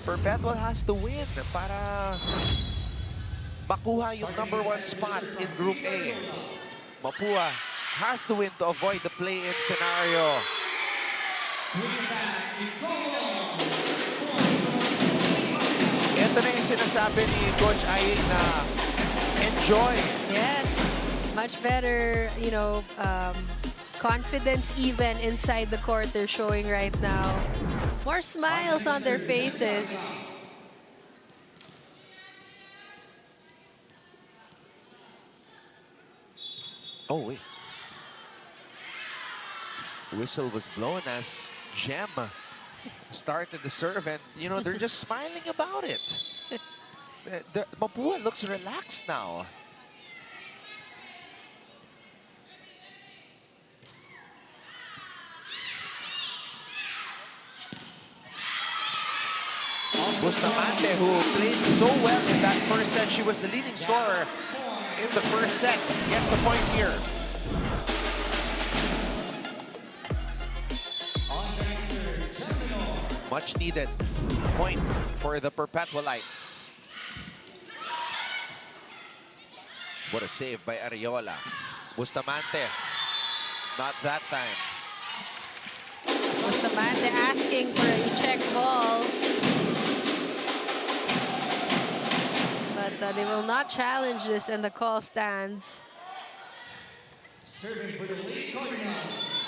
Perpetual has to win para makuha yung #1 spot in Group A. Mapua has to win to avoid the play-in scenario. Ito na yung sinasabi ni Coach Aying na enjoy. Yes, much better, you know, confidence even inside the court they're showing right now. More smiles on their faces. Oh, wait. Whistle was blown as Gem started the serve, and, you know, they're just smiling about it. Mapua looks relaxed now. Bustamante, who played so well in that first set. She was the leading scorer in the first set. Gets a point here. Much needed point for the Perpetualites. What a save by Ariola. Bustamante, not that time. Bustamante asking for a check ball. But they will not challenge this, and the call stands. Serving for the Cardinals,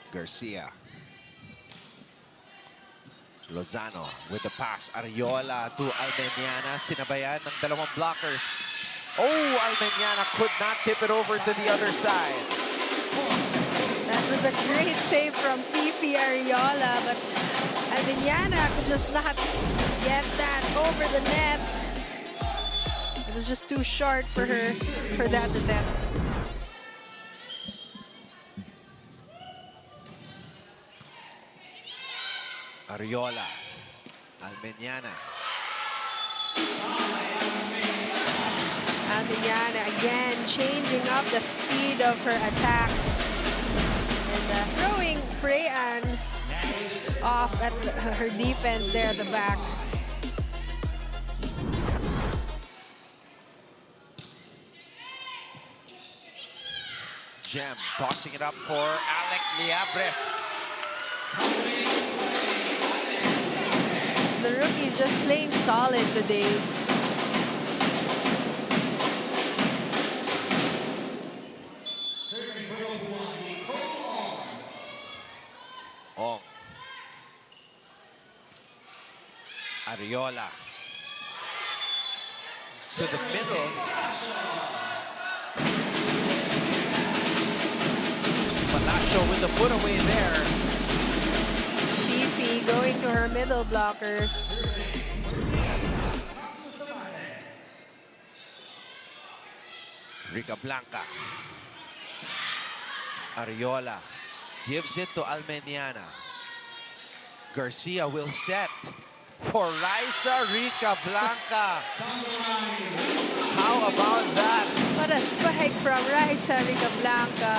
Garcia. Lozano with the pass. Ariola to Almeniana. Sinabayan ng dalawang blockers. Oh, Almeniana could not tip it over to the other side. That was a great save from Fifi Ariola, but Almeniana could just not get that over the net. It was just too short for her for that attempt. Ariola. Almeniana. Almeniana again changing up the speed of her attacks and throwing Freyan off at her defense there at the back. Gem tossing it up for Alec Liabres. The rookie is just playing solid today. Ong. Ariola. To the middle. Palacio with the put away there. Fifi going to her middle blockers. Rica Blanca. Ariola gives it to Almeniana. Garcia will set for Raisa Rica Blanca. How about that? What a spike from Raisa Rica Blanca.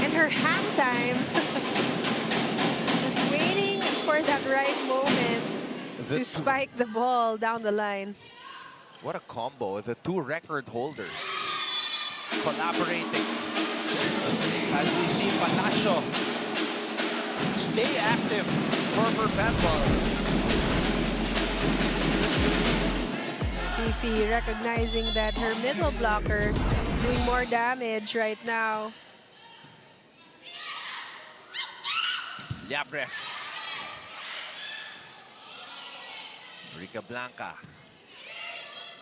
And her hang time. Just waiting for that right moment to spike the ball down the line. What a combo. The two record holders collaborating. As we see Palacio stay active for Perpetual. Fifi recognizing that her middle blockers doing more damage right now. Liabres. Rica Blanca.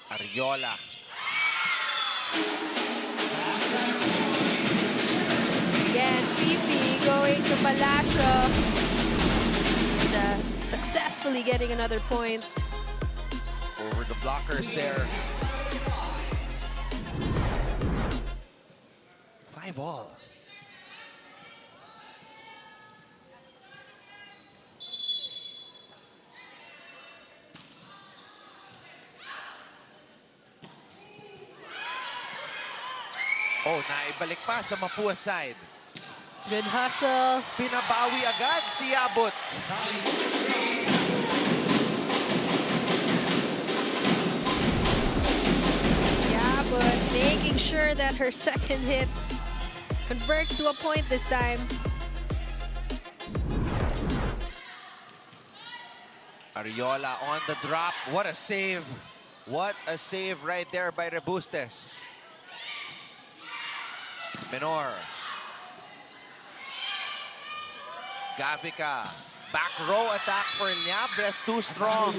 Ariola. Again, Fifi going to Palacio. And, successfully getting another point. Over the blockers there. 5-all. Oh, naibalik pa sa Mapua side. Good hustle. Pinabawi agad si Yabut. Yeah, but making sure that her second hit converts to a point this time. Ariola on the drop. What a save. What a save right there by Rebustes. Menor. Gavica. Back row attack for Liabres. Too strong.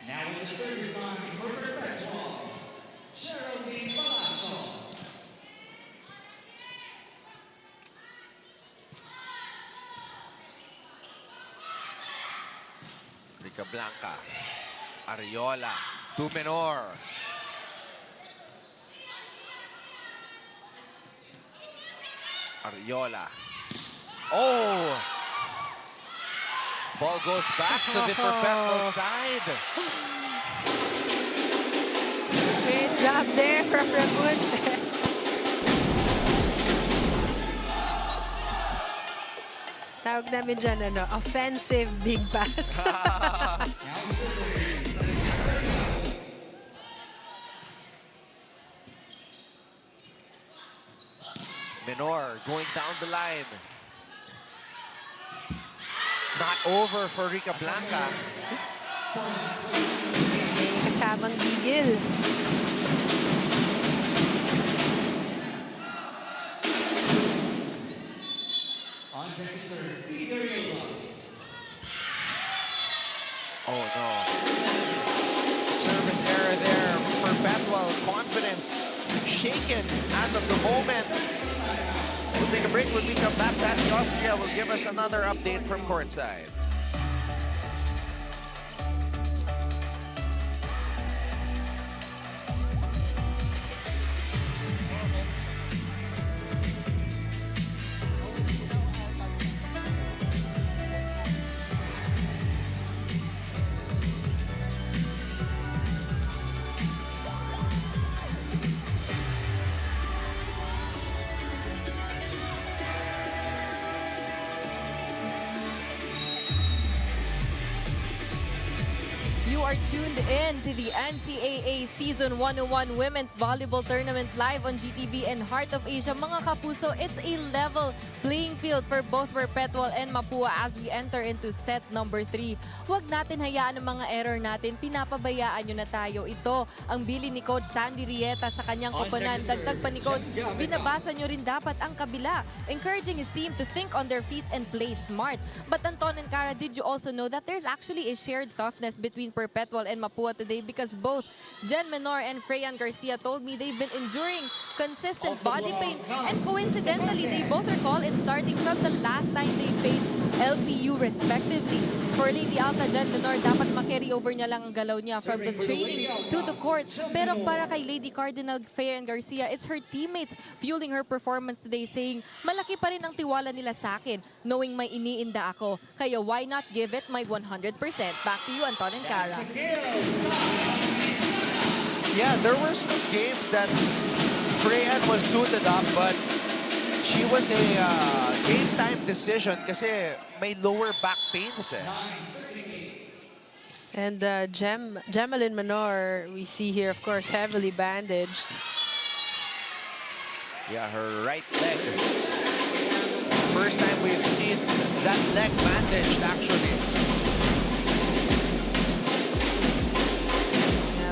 Now in the service line for Perpetual, Geraldine Balacho. Rica Blanca. Ariola. To Menor. Ariola. Oh! Ball goes back to the Perpetual side. Great job there from Rebustes. Tawag namin dyan, offensive big pass. Menor going down the line. Not over for Rica Blanca. May kasamang gigil. On deck to serve, Ariola. Oh no. Service error there. Perpetual confidence shaken as of the moment. We'll take a break. When we come back, Patty Austria will give us another update from courtside. You are tuned in to the NCAA Season 101 Women's Volleyball Tournament live on GTV and Heart of Asia. Mga kapuso, it's a level playing field for both Perpetual and Mapua as we enter into set number 3. Huwag natin hayaan ang mga error natin. Pinapabayaan nyo na tayo. Ito ang bili ni Coach Sandy Rieta sa kanyang koponan. Dagdag pa ni Coach, binabasa nyo rin dapat ang kabila. Encouraging his team to think on their feet and play smart. But Anton and Cara, did you also know that there's actually a shared toughness between Perpetual and Mapua today because both Jen Menor and Freyan Garcia told me they've been enduring consistent body pain, and coincidentally, they both recall it starting from the last time they faced LPU respectively. For Lady Alta, Jen Menor, dapat makarry over niya lang ang galaw niya from the training to the court. Pero para kay Lady Cardinal, Freyan Garcia, it's her teammates fueling her performance today, saying, malaki pa rin ang tiwala nila sa akin, knowing may iniinda ako. Kaya why not give it my 100%? Back to you, Anton and Cara. Yeah, there were some games that Freyan was suited up, but she was a game time decision kasi may lower back pains eh. And Gemalyn Menor, we see here, of course, heavily bandaged. Yeah, her right leg. First time we've seen that leg bandaged actually.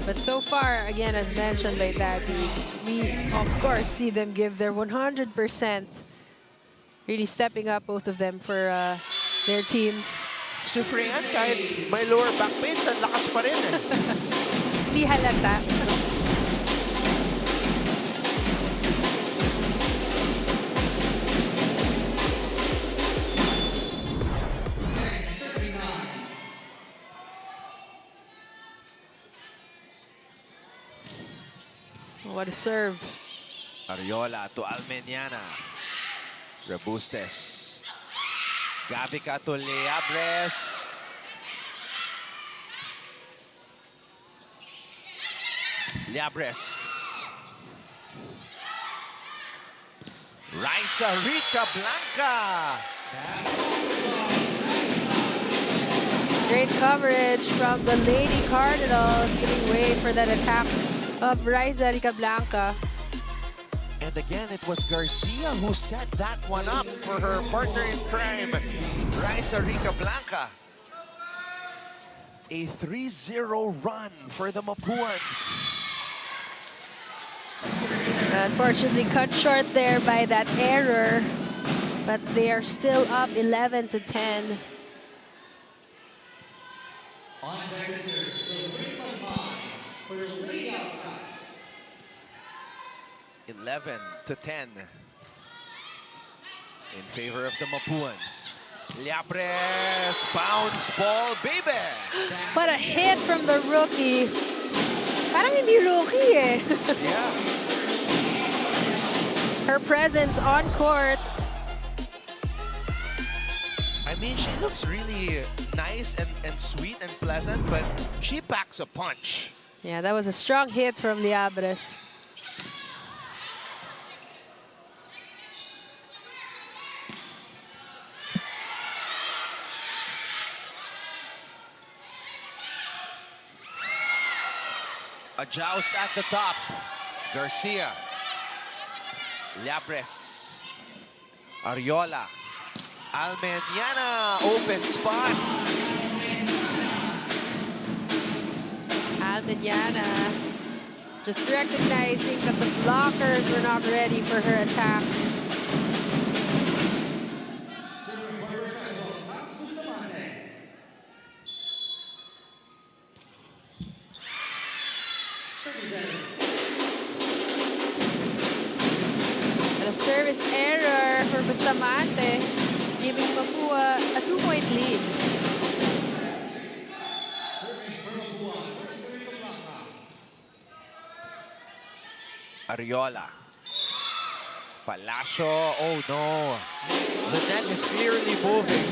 But so far, again, as mentioned by Daddy, we, of course, see them give their 100%. Really stepping up, both of them, for their teams. Si Freyan, kahit may lower back pains, ang lakas pa rin eh. Hindi halata. What a serve. Ariola to Almeniana. Rebustes. Gabica to Liabres. Liabres. Raisa Rica Blanca. Great coverage from the Lady Cardinals, giving way for that attack of Raisa Ricablanca. And again, it was Garcia who set that one up for her partner in crime, Raisa Rica Blanca. A 3-0 run for the Mapuans. Unfortunately, cut short there by that error, but they are still up 11-10. On deck to serve the Ring Line for Lady Altas. 11-10 in favor of the Mapuans. Liabres, bounce ball, baby! What a hit from the rookie. Parang hindi rookie eh. Yeah. Her presence on court. I mean, she looks really nice and sweet and pleasant, but she packs a punch. Yeah, that was a strong hit from Liabres. A joust at the top. Garcia. Liabres. Ariola. Almeniana, open spot. Almeniana just recognizing that the blockers were not ready for her attack. And a service error for Bustamante, giving Mapua a 2-point lead. Ariola. Palacio. Oh no. The net is clearly moving.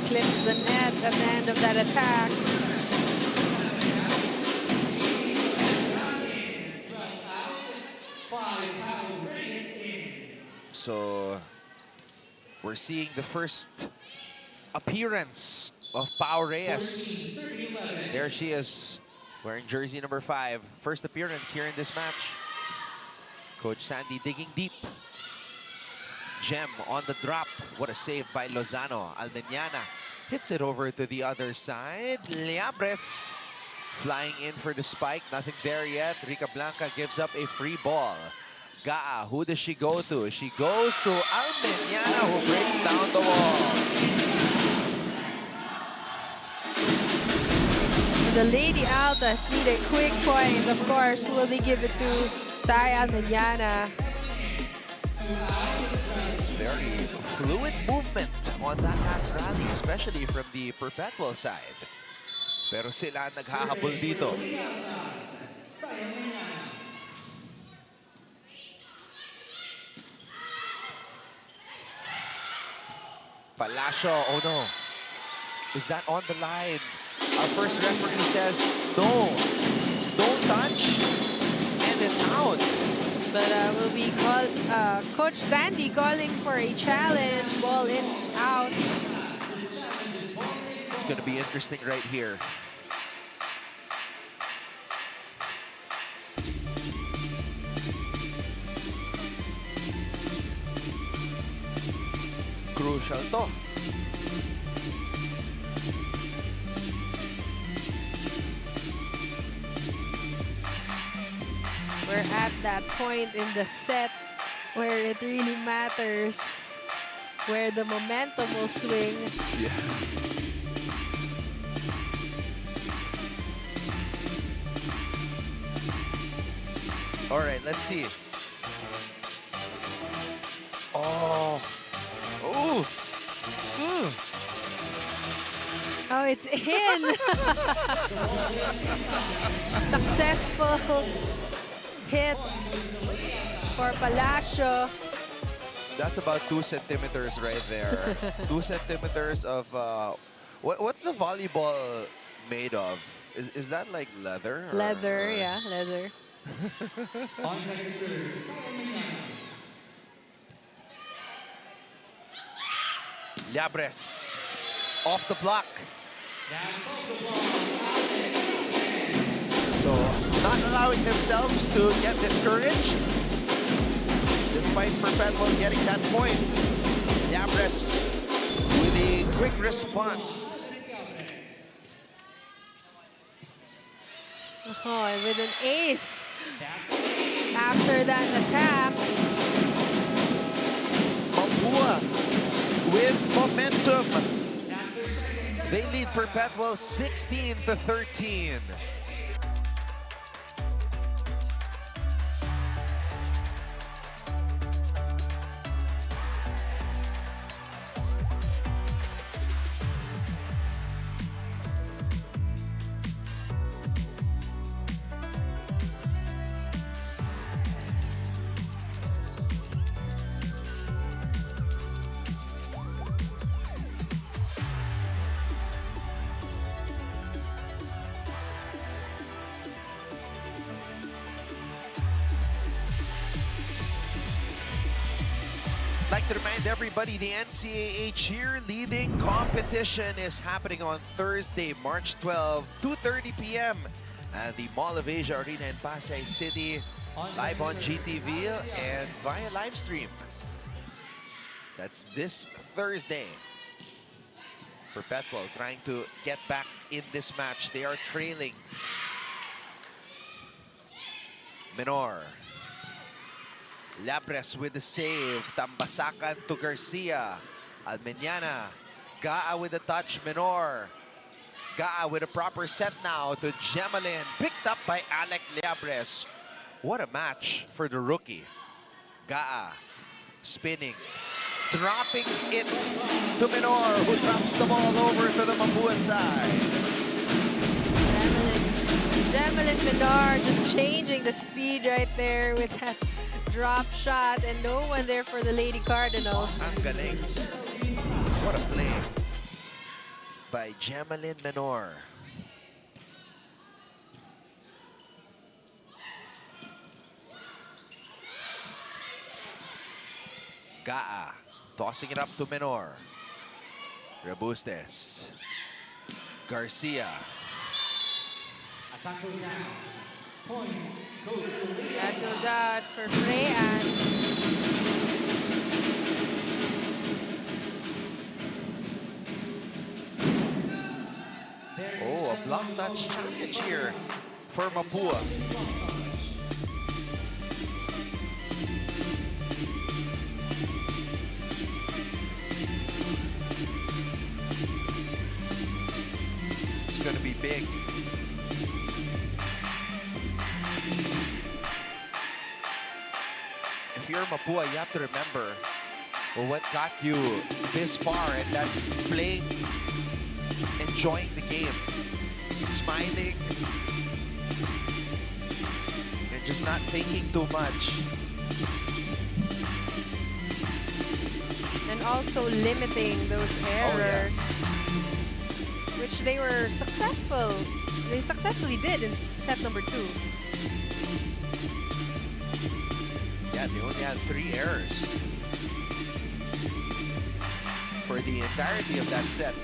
Clips the net at the end of that attack. So we're seeing the first appearance of Pau Reyes. There she is, wearing jersey number 5. First appearance here in this match. Coach Sandy digging deep. Gem on the drop. What a save by Lozano. Almeniana hits it over to the other side. Liabres flying in for the spike. Nothing there yet. Rica Blanca gives up a free ball. Gaa, who does she go to? She goes to Almeniana, who breaks down the wall. The Lady Altas need a quick point. Of course, who will they give it to? Sai Almeniana. Very fluid movement on that last rally, especially from the Perpetual side. Pero sila naghahabol dito. Palacio, oh no. Is that on the line? Our first referee says, no, don't touch, and it's out. But will be called Coach Sandy calling for a challenge. Ball in, out. It's going to be interesting right here. Crucial to. We're at that point in the set where it really matters, where the momentum will swing. Yeah. All right, let's see. Oh. Oh. Mm. Oh, it's in. Successful hit for Palacio. That's about 2 centimeters right there. 2 centimeters of what's the volleyball made of? Is that like leather? Leather, yeah, leather. On deck to serve, Solomon. Liabres off the block. That's off the ball. So not allowing themselves to get discouraged. Despite Perpetual getting that point. Liabres with a quick response. Oh, and with an ace That's after that attack. Mapua with momentum. their second. They lead Perpetual 16-13. Like to remind everybody, the NCAA cheerleading competition is happening on Thursday, March 12, 2:30 p.m. at the Mall of Asia Arena in Pasay City, live on GTV and via live stream. That's this Thursday. Perpetual trying to get back in this match. They are trailing. Menor. Liabres with the save. Tambasakan to Garcia. Almeñana. Gaa with the touch. Menor. Gaa with a proper set now to Gemalin. Picked up by Alec Liabres. What a match for the rookie. Gaa spinning. Dropping it to Menor, who drops the ball over to the Mapua side. Gemalin Menor just changing the speed right there with that drop shot, and no one there for the Lady Cardinals. Ang galing. What a play by Gemalin Menor. Gaa tossing it up to Menor. Rebustes. Garcia. Attack goes down. Point goes to the lead. That goes out for Freyan. Oh, a block touch challenge here for Mapua. It's gonna be big. If you're Mapua, you have to remember what got you this far, and that's playing, enjoying the game, smiling, and just not thinking too much. And also limiting those errors, which they were successful. They successfully did in set number 2. Yeah, they only had 3 errors for the entirety of that set.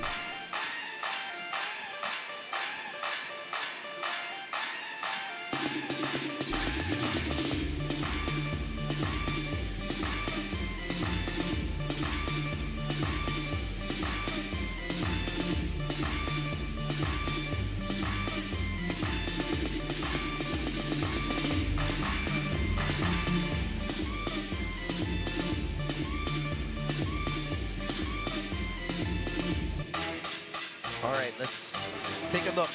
All right, let's take a look.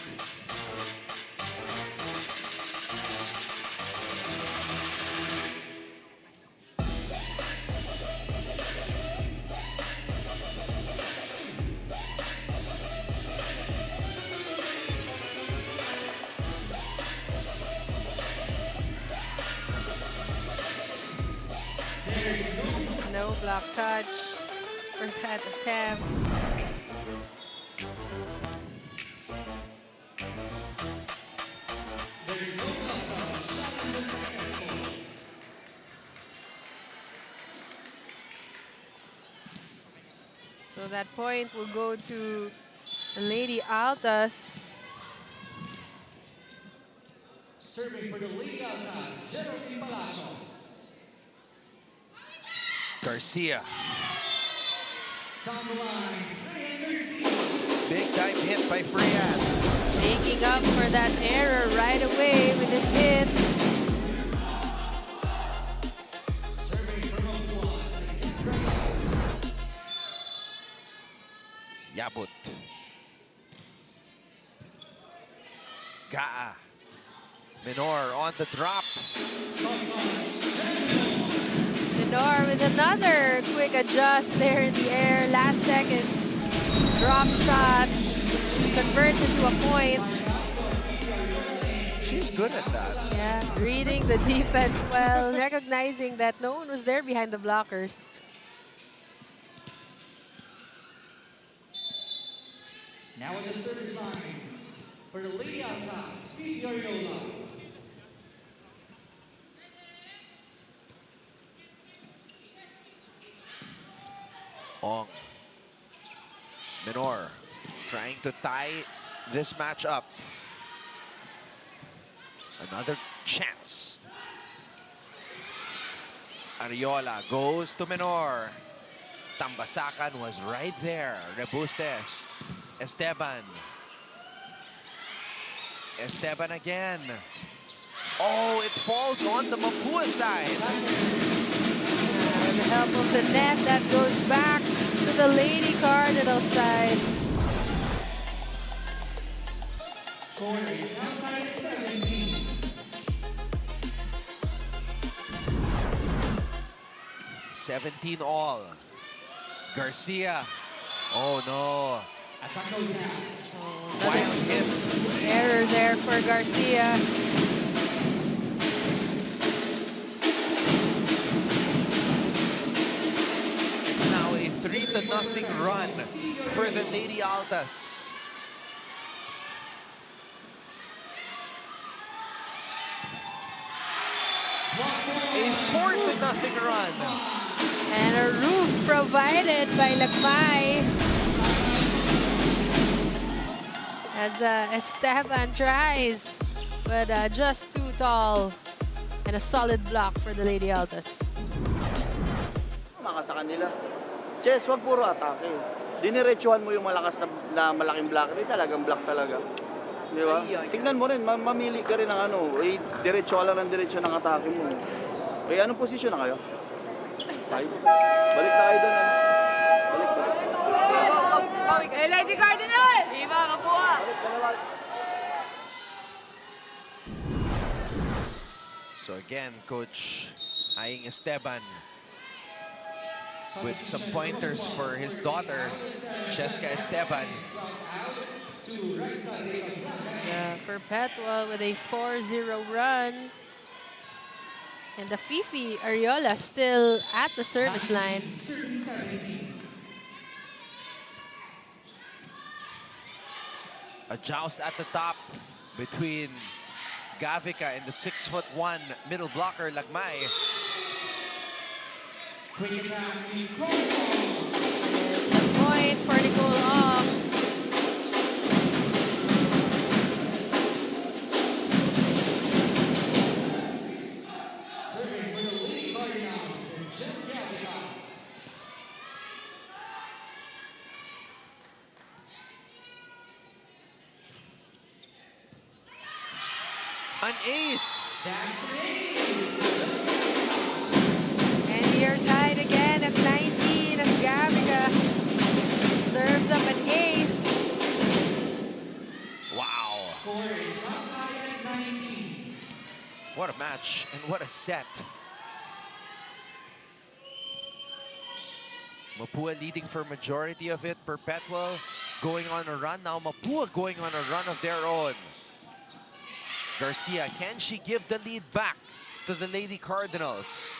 No No block touch for that attempt. So that point will go to the Lady Altas. Serving for the Lady Altas, Geraldine Palacio. Garcia. Down the line, Freya Garcia. Big time hit by Freya. Making up for that error right away with his hit. Serving for Mapua. Yabut. Gaa. Minor on the drop. Minor with another quick adjust there in the air. Last second drop shot. Converts into a point. She's good at that. Yeah, reading the defense well, recognizing that no one was there behind the blockers. Now at the service line for the Lady Altas, Phoebe Ariola. Ong. Minor trying to tie this match up. Another chance. Ariola goes to Minor. Tambasakan was right there. Rebustes. Esteban. Esteban again. Oh, it falls on the Mapua side. With the help of the net, that goes back to the Lady Cardinals side. Score is now tied at 17. 17 all. Garcia. Oh no. Attack goes down. Wild hit. Error there for Garcia. It's now a 3-0 run for the Lady Altas. A 4-0 run. And a roof provided by Lagmay. As Esteban tries, but just too tall. And a solid block for the Lady Altas. Maka sa kanila. Chess, wag puro atake. Diniretsuhan mo yung malakas na malaking block. Hindi talagang block talaga. Di ba? Tingnan mo rin, mamili ka rin ng ano. Eh, diretso ka lang ng diretso ng atake mo. Eh, anong posisyon na kayo? 5. Balik na kayo doon. Balik na. Lady Cardinals! Viva Mapua! So again, Coach eyeing Esteban with some pointers for his daughter, Cheska Esteban. Yeah, Perpetual with a 4-0 run. And the Fifi Ariola still at the service line. A joust at the top between Gavica and the 6'1" middle blocker, Lagmay. Quick attack, Nicole. It's a point for Nicole Ong. Serving for the Lady Cardinals, Jen Gavica. An ace! That's an ace. And you're tied again at 19 as Gavica serves up an ace. Wow! Score is now tied at 19. What a match and what a set. Mapua leading for majority of it. Perpetual going on a run. Now Mapua going on a run of their own. Garcia, can she give the lead back to the Lady Cardinals?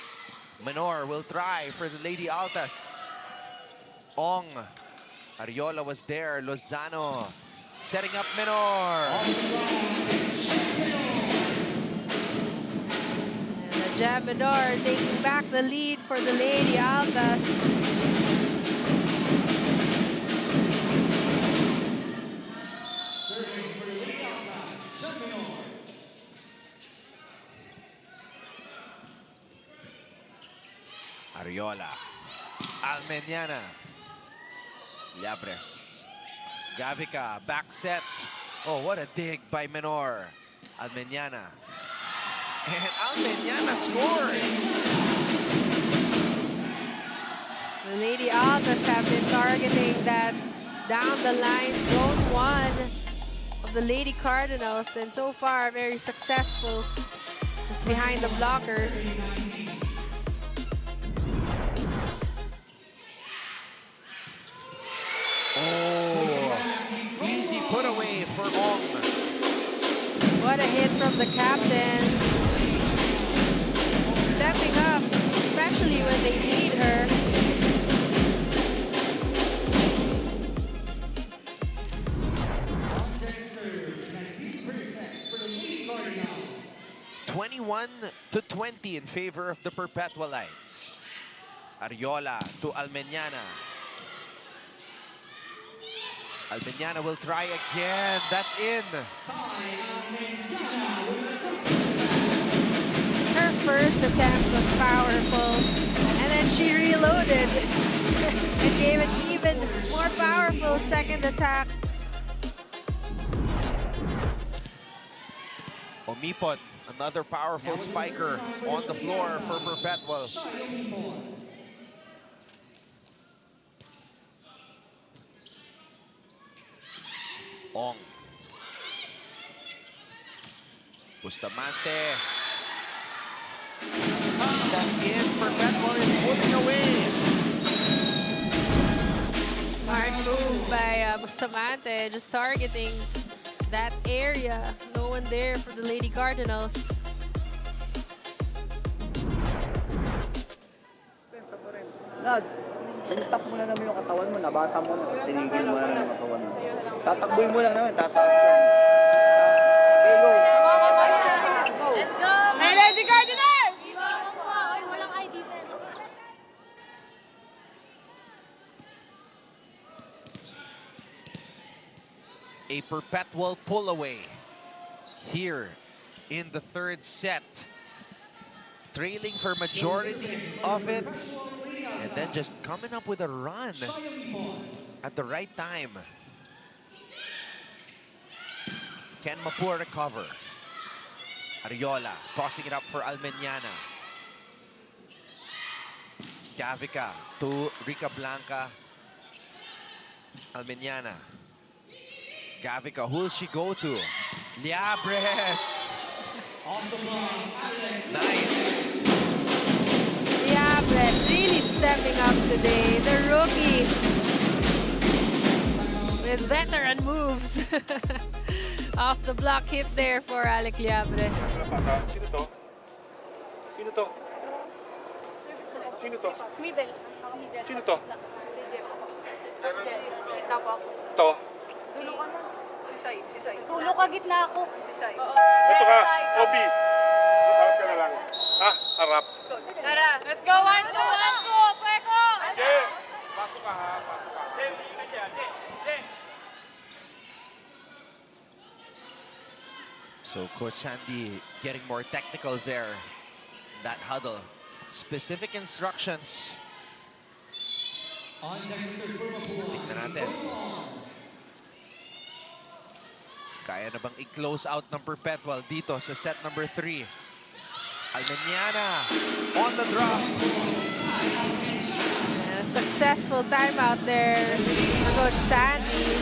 Menor will try for the Lady Altas. Ong. Ariola was there. Lozano setting up Menor. And the jab Menor taking back the lead for the Lady Altas. Ariola. Almeniana. Llabres. Gavica, back set. Oh, what a dig by Menor. Almeniana. And Almeniana scores. The Lady Altas have been targeting that down the line zone 1 of the Lady Cardinals, and so far very successful just behind the blockers. Oh, easy put away for Ong. What a hit from the captain. Stepping up, especially when they need her. On deck serve, and presents for the Lady Cardinals. 21-20 in favor of the Perpetualites. Ariola to Almeniana. Almeniana will try again. That's in. Her first attempt was powerful, and then she reloaded and gave an even more powerful second attack. Omipon, another powerful spiker on the floor for Perpetual. Ong. Bustamante. That's in. Perpetual is pulling away. Smart move by Bustamante, just targeting that area. No one there for the Lady Cardinals. Nads, nag-stop mo na naman yung katawan mo, nabasa mo na, tapos tinigil mo na naman yung katawan mo. Tatakboy mo lang naman, tataas lang. Hello. Let's go! Hey, Lady Cardinals! Walang ID. A Perpetual pull away here in the third set. Trailing for majority of it, and then just coming up with a run at the right time. Can Mapua recover? Ariola tossing it up for Almeniana. Gavica to Rica Blanca. Almeniana. Gavica, who will she go to? Llabres. Nice. Llabres really stepping up today. The rookie with veteran moves. Off the block hit there for Alec Llabres. Sino to? Sino to? Sino to? Middle. Sino to? Kita po ako. To? Dulo ka na. Si Sai. Dulo ka, gitna ako. Si Sai. Ito ka, Obi. Harap ka na lang. Ah, harap. Tara, let's go. 1, 2, 1, 2. Pweko! Je! Pasok ka ha, pasok ka. Je, ingat yan. Je! So Coach Sandy getting more technical there. That huddle. Specific instructions. On deck serve for Mapua. Tignan natin. Kaya na bang i-close out ng Perpetual dito sa set number 3? Almeniana on the drop. Successful timeout there for Coach Sandy.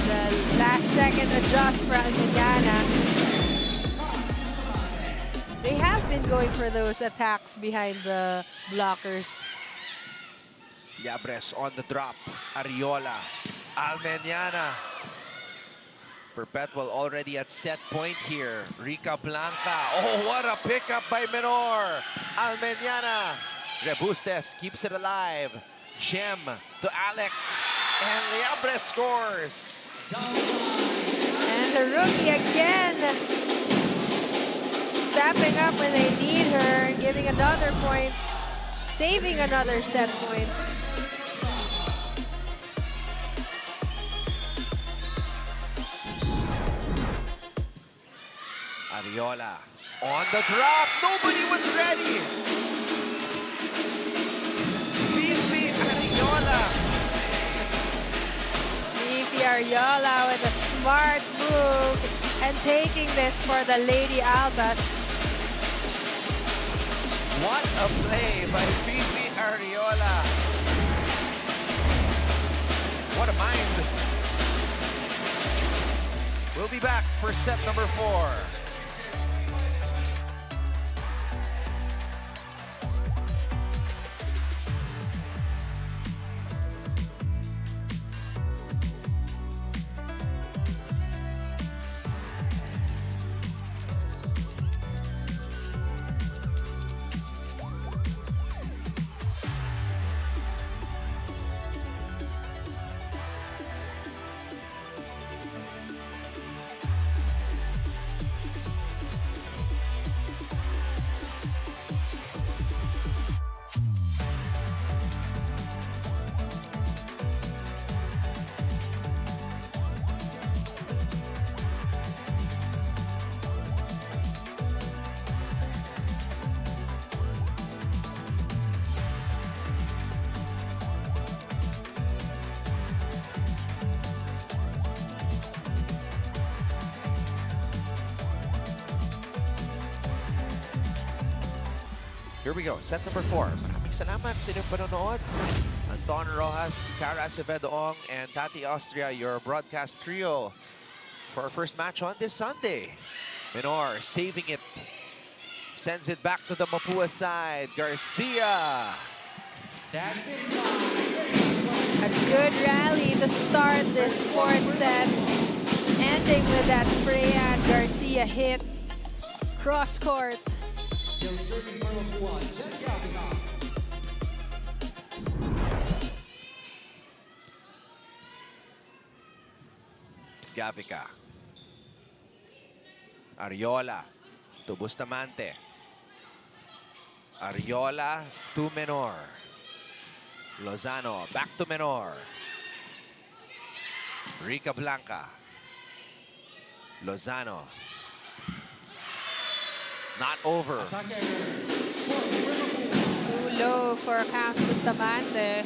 The last second adjust for Almeniana. They have been going for those attacks behind the blockers. Llabres on the drop. Ariola. Almeniana. Perpetual already at set point here. Rica Blanca. Oh, what a pickup by Menor. Almeniana. Rebustes keeps it alive. Gem to Alec. And Liabre scores. And the rookie again stepping up when they need her and giving another point, saving another set point. Ariola on the drop. Nobody was ready. Fifi Ariola. Fifi Ariola with a smart move and taking this for the Lady Altas. What a play by Fifi Ariola. What a mind. We'll be back for set number 4. Here we go, set number 4. Maraming salamat sa inyong panonood. Anton Rojas, Cara Acevedo-Ong, and Tati Austria, your broadcast trio for our first match on this Sunday. Menor saving it. Sends it back to the Mapua side. Garcia. That's it. A good rally to start this 4th set. Ending with that Freya and Garcia hit. Cross court. Still serving for Mapua, Jet Gavita. Gavica. Ariola to Bustamante. Ariola to Menor. Lozano back to Menor. Rica Blanca. Lozano. Not over. Attacker. Too low for Camps Bustamante.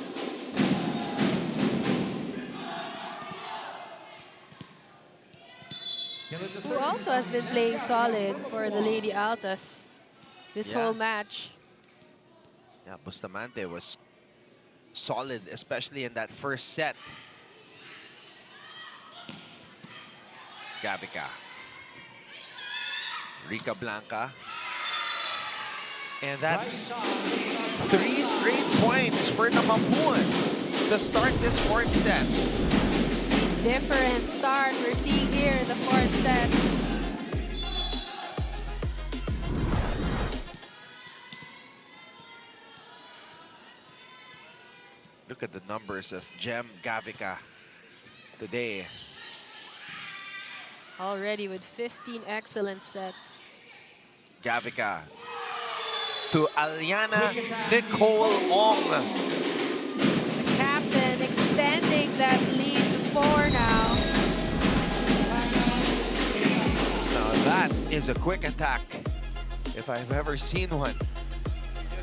Still at the Who service also has line, been Jet playing Gavita solid for for the Mapua. Lady Altas this Yeah. whole match. Yeah, Bustamante was solid, especially in that first set. Gavica. Rica Blanca. And that's 3 straight points for the Mapuans to start this 4th set. Different start we're seeing here in the 4th set. Look at the numbers of Gem Gavica today. Already with 15 excellent sets. Gavica to Aliana Nicole Ong. The captain extending that lead to 4 now. Now that is a quick attack if I've ever seen one.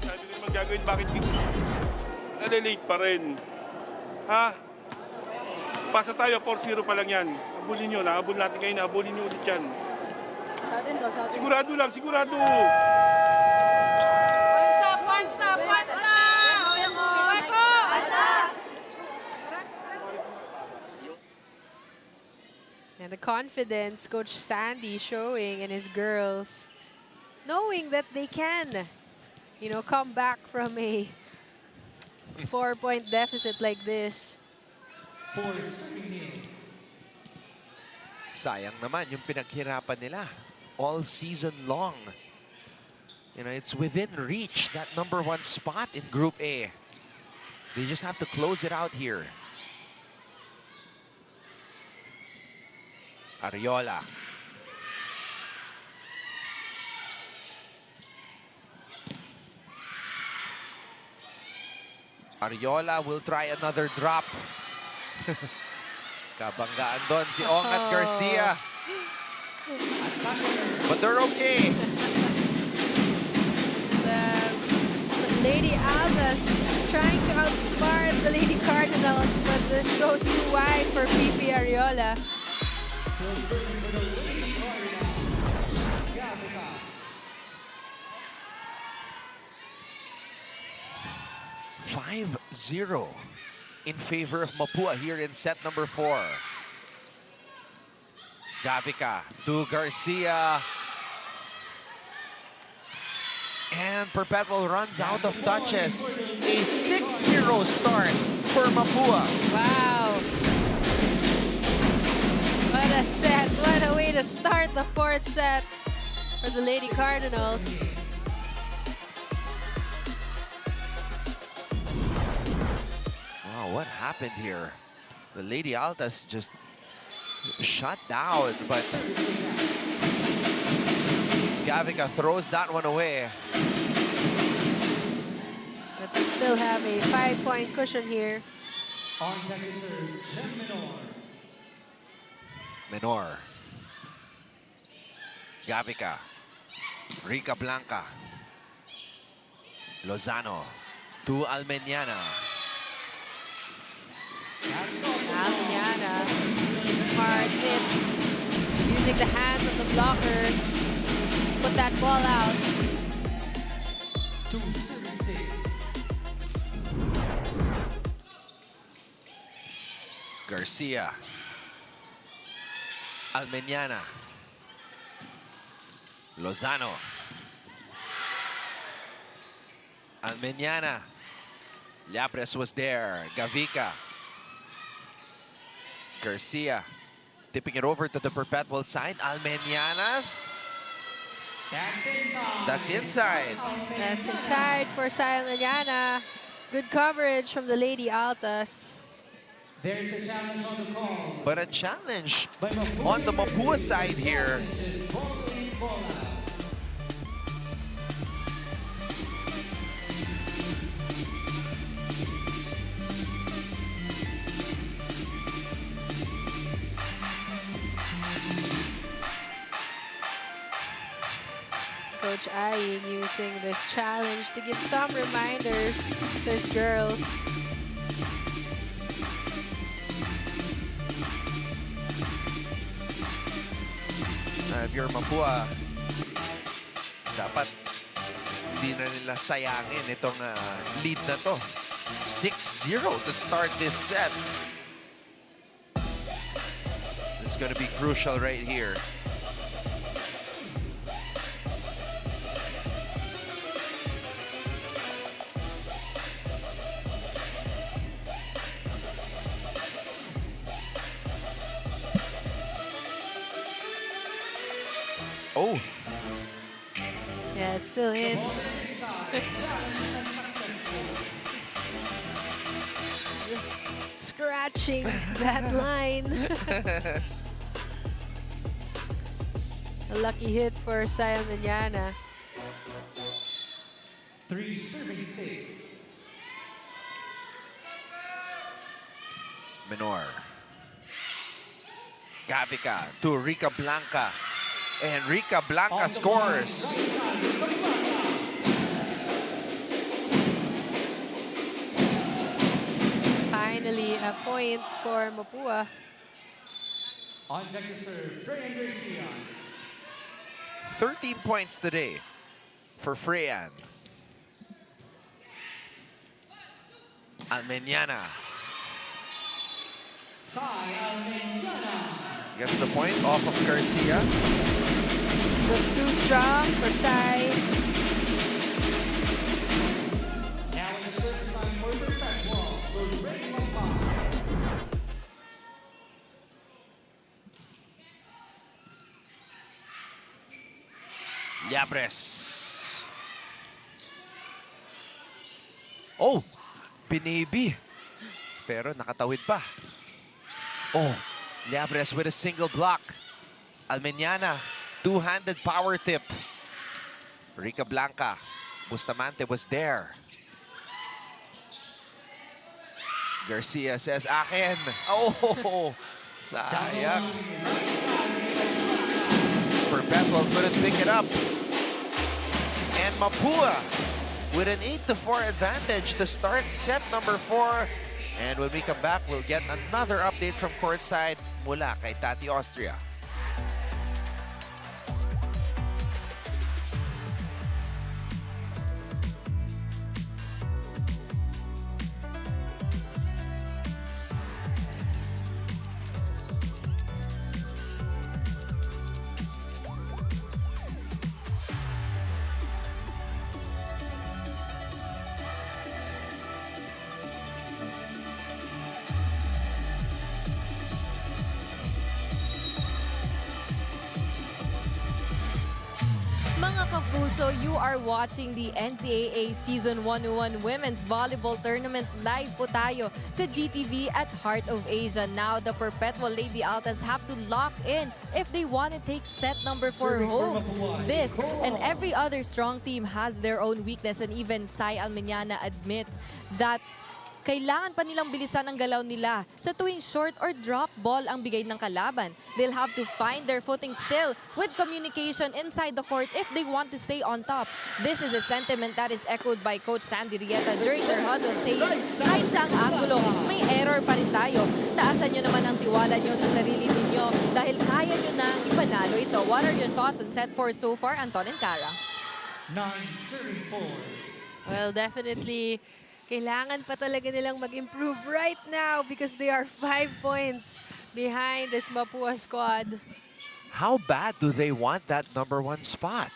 Sabi nyo magagawin, bakit nalilate pa rin? Ha? Pasa tayo, 4-0 pa lang yan. Habulin nyo, nahabol natin kayo, nahabulin nyo ulit yan. Sigurado lang, sigurado! And the confidence Coach Sandy showing in his girls, knowing that they can, you know, come back from a 4-point deficit like this. For serving team. Sayang naman yung pinaghirapan nila all season long. You know, it's within reach, that #1 spot in Group A. They just have to close it out here. Ariola. Ariola will try another drop. Kabanggaan doon si Ong at Garcia. But they're okay. The Lady Altas trying to outsmart the Lady Cardinals, but this goes too wide for Fifi Ariola. Still serving for the Lady Cardinals. Gavica. 5-0 in favor of Mapua here in set number 4. Gavica to Garcia. And Perpetual runs out of touches. A 6-0 start for Mapua. Wow. What a set. What a way to start the 4th set for the Lady Cardinals. Wow, what happened here? The Lady Altas just shut down, but Gavica throws that one away. But they still have a 5-point cushion here. On deck to serve, Jem Menor. Menor. Gavica. Rica Blanca. Lozano to Almeniana. Almeniana, smart hit, using the hands of the blockers, put that ball out. 2-6. Garcia. Almeniana. Lozano. Almeniana. Llapres was there. Gavica. Garcia. Tipping it over to the Perpetual side. Almeniana. That's inside. That's inside. That's inside for Almeniana. Good coverage from the Lady Altas. There's a challenge on the call. But a challenge on the Mapua side here. Coach Aying using this challenge to give some reminders to his girls. If you're Mapua, dapat hindi na nila sayangin itong lead na to. 6-0 to start this set. It's going to be crucial right here. Oh. Yeah, it's still in. Just scratching that line. A lucky hit for Almeniana. 3-6. Menor. Gavica to Rica Blanca. And Rica Blanca scores. Finally, a point for Mapua. On deck to serve, Freyan Garcia. 13 points today for Freyan. Almeniana Almeniana. gets the point off of Garcia. Just too strong for Sai. Now in the service line for Perpetual, Lorraine Mapua. Liabres. Oh, binibi. Pero nakatawid pa. Oh, Liabres with a single block. Almeñana, two-handed power tip. Rica Blanca. Bustamante was there. Garcia says, akin. Oh, sayang. Perpetual couldn't pick it up. And Mapua with an 8-4 advantage to start set number 4. And when we come back, we'll get another update from courtside mula kay Tati Austria. Mga kapuso, you are watching the NCAA Season 101 Women's Volleyball Tournament live po tayo sa GTV at Heart of Asia. Now, the Perpetual Lady Altas have to lock in if they want to take set number 4 home. This and every other strong team has their own weakness, and even Sai Almeñana admits that kailangan pa nilang bilisan ang galaw nila. Sa tuwing short or drop ball ang bigay ng kalaban, they'll have to find their footing still with communication inside the court if they want to stay on top. This is a sentiment that is echoed by Coach Sandy Rieta during their huddle, saying, kahit sa ang angulo, may error pa rin tayo. Taasan nyo naman ang tiwala nyo sa sarili ninyo dahil kaya nyo na ipanalo ito. What are your thoughts on set 4 so far, Anton and Cara? 9-4. Well, definitely, kailangan pa talaga nilang mag-improve right now because they are 5 points behind this Mapua squad. How bad do they want that number 1 spot?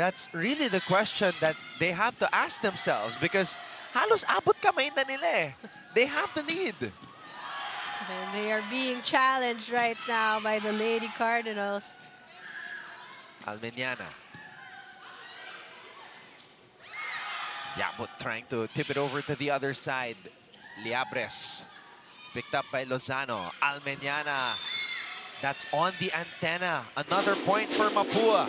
That's really the question that they have to ask themselves, because halos abot kamay na nila eh. They have the lead. And they are being challenged right now by the Lady Cardinals. Almeñana. Yabut trying to tip it over to the other side. Liabres. Picked up by Lozano. Almeñana. That's on the antenna. Another point for Mapua.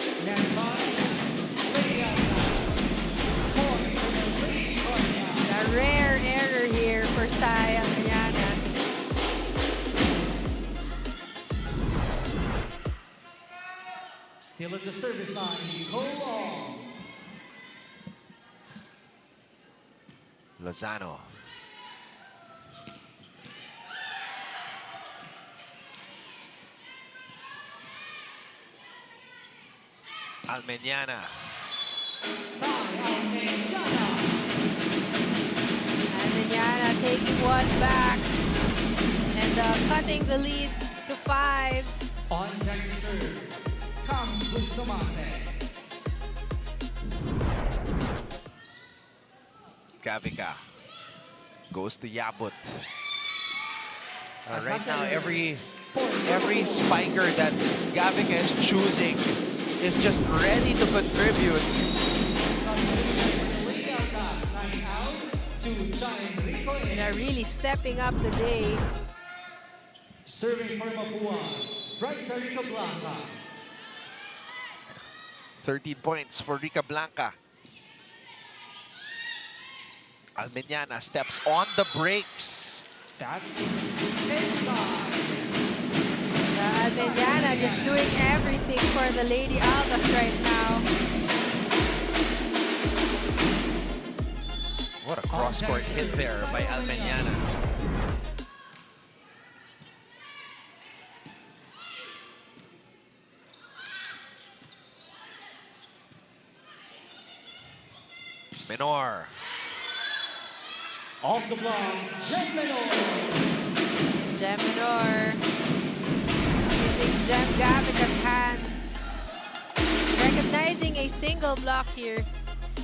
A rare error here for Sai Almeñana. Still at the service line, Nicole Long. Lozano. Almeñana. Almeñana taking one back and cutting the lead to 5. On deck to serve comes Bustamante. Gavica goes to Yabut. Right now, every spiker that Gavica is choosing is just ready to contribute. And are really stepping up today. Serving for Mapua, Rica Blanca. 13 points for Rica Blanca. Almeñana steps on the brakes. That's inside. Almeñana just doing everything for the Lady Altas right now. What a cross-court hit there by Almeñana. Menor. Off the block, Geminor using Gem Gavica's hands. Recognizing a single block here.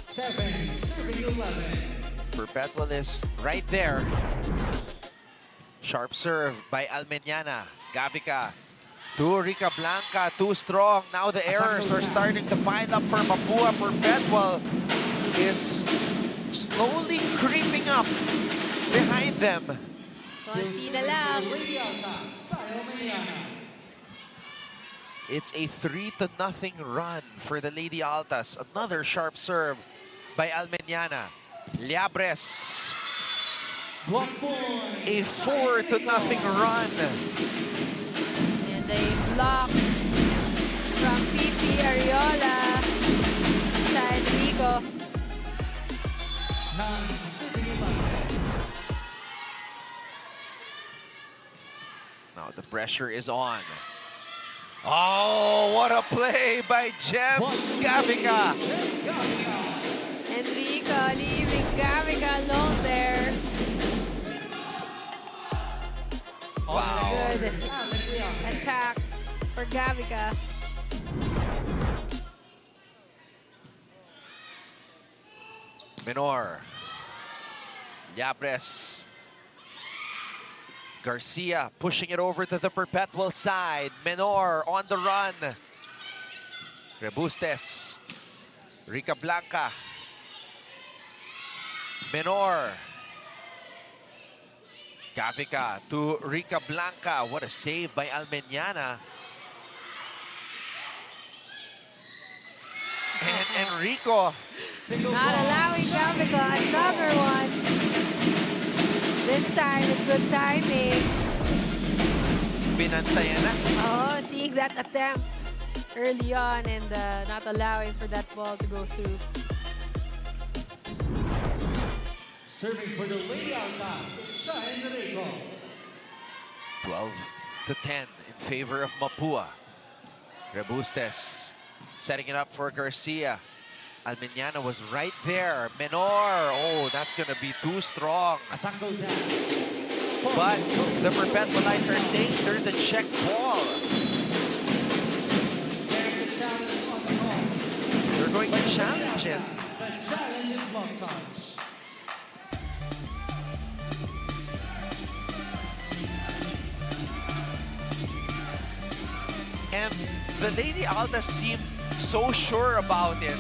7, serving 11. Perpetual is right there. Sharp serve by Almeñana. Gavica To Rica Blanca, too strong. Now the errors are starting to pile up for Mapua. Perpetual is slowly creeping up behind them. Konti na lang. Lady Altas, Sayomaniana. It's a 3-0 run for the Lady Altas. Another sharp serve by Almeniana. Liabres. Block point. A 4-0 run. And a block from Fifi Ariola. Siya and Rico. 9 serving 11. Now the pressure is on. Oh, what a play by Jem Gavica. Enrico leaving Gavica alone there. Wow. Good attack for Gavica. Menor. Liabres. Garcia pushing it over to the Perpetual side. Menor on the run. Rebustes. Rica Blanca. Menor. Gavica to Rica Blanca. What a save by Almeniana. And Enrico. Not allowing Gavica another one. This time with good timing. Binantayan na. Oh, seeing that attempt early on and not allowing for that ball to go through. Serving for the Lady Altas, Shine Rico. 12-10 in favor of Mapua. Rebustes setting it up for Garcia. Almeniana was right there. Menor. Oh, that's going to be too strong. Attack goes out. But the Perpetualites are saying there's a check ball. There's a challenge on the call. They're going to challenge it. The challenge is block touch. And the Lady Altas seemed so sure about it.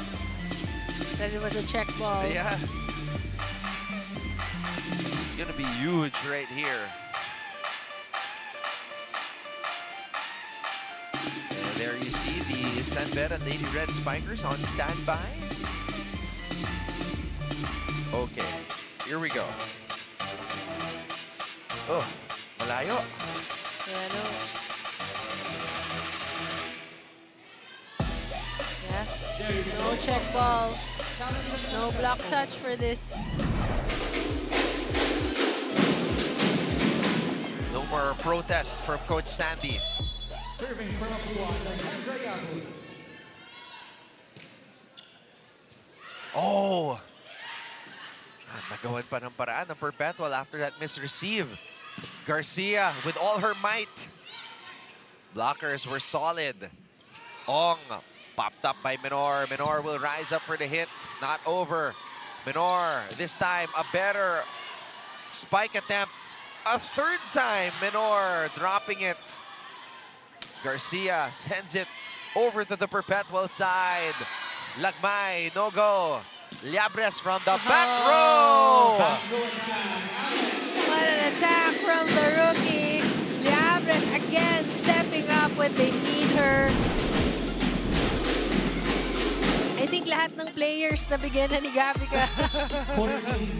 That it was a check ball. Yeah. It's going to be huge right here. And there you see the Sanbet and Lady Red Spikers on standby. Okay, here we go. Oh, malayo. Ano. Yeah. No check ball. No block touch for this. No more protest from Coach Sandy. Serving for Mapua, Alejandra Yago. Oh! Nagawan pa ng paraan ng Perpetual after that misreceive. Garcia with all her might. Blockers were solid. Ong popped up by Menor. Menor will rise up for the hit. Not over. Menor, this time a better spike attempt. A third time, Menor dropping it. Garcia sends it over to the Perpetual side. Lagmay, no go. Liabres from the back row. What an attack from the rookie. Liabres again stepping up when they need her. I think lahat ng players na bigyan na ni Gavica.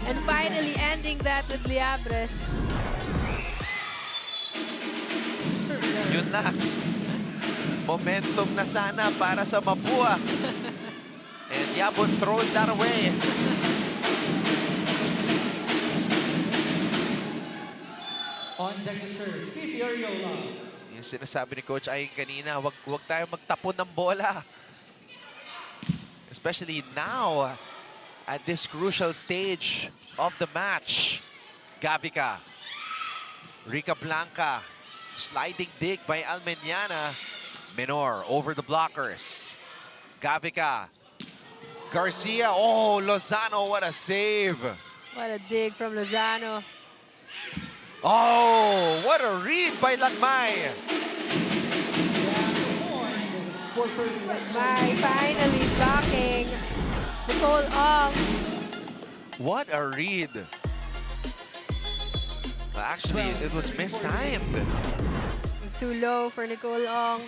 And finally ending that with Liabres. Yun na. Momentum na sana para sa Mapua. And Yabon throws that away. On deck to serve, Fifi Ariola. Yung sinasabi ni Coach Aying kanina, wag tayo magtapon ng bola. Especially now, at this crucial stage of the match. Gavica. Rica Blanca. Sliding dig by Almeniana. Menor over the blockers. Gavica. Garcia. Oh, Lozano, what a save. What a dig from Lozano. Oh, what a read by Lagmay. for Perpetual. Mai finally blocking Nicole Ong. What a read. Well, actually, it was mistimed. It was too low for Nicole Ong.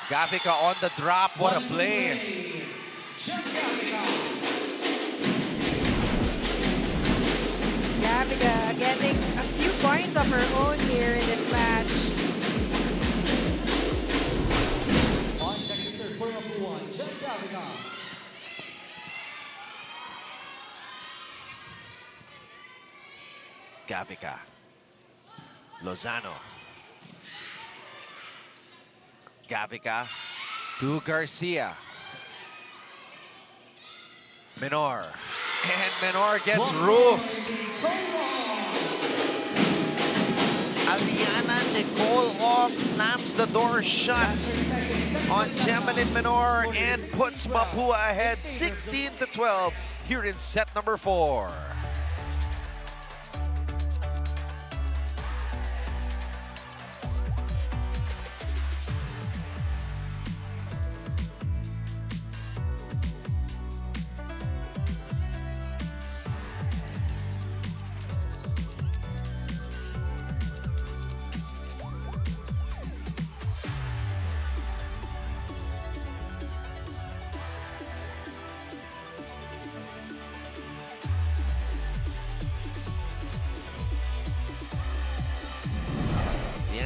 Gavica on the drop. What a play. Gavica getting a few points of her own here in this match. On check the serve for Mapua. Check Gavica. Gavica. Lozano. Gavica to Garcia. Menor. And Menor gets roofed. Aliana Nicole Ong slams the door shut on Gemelin Menor and puts Mapua ahead 16-12 here in set number 4.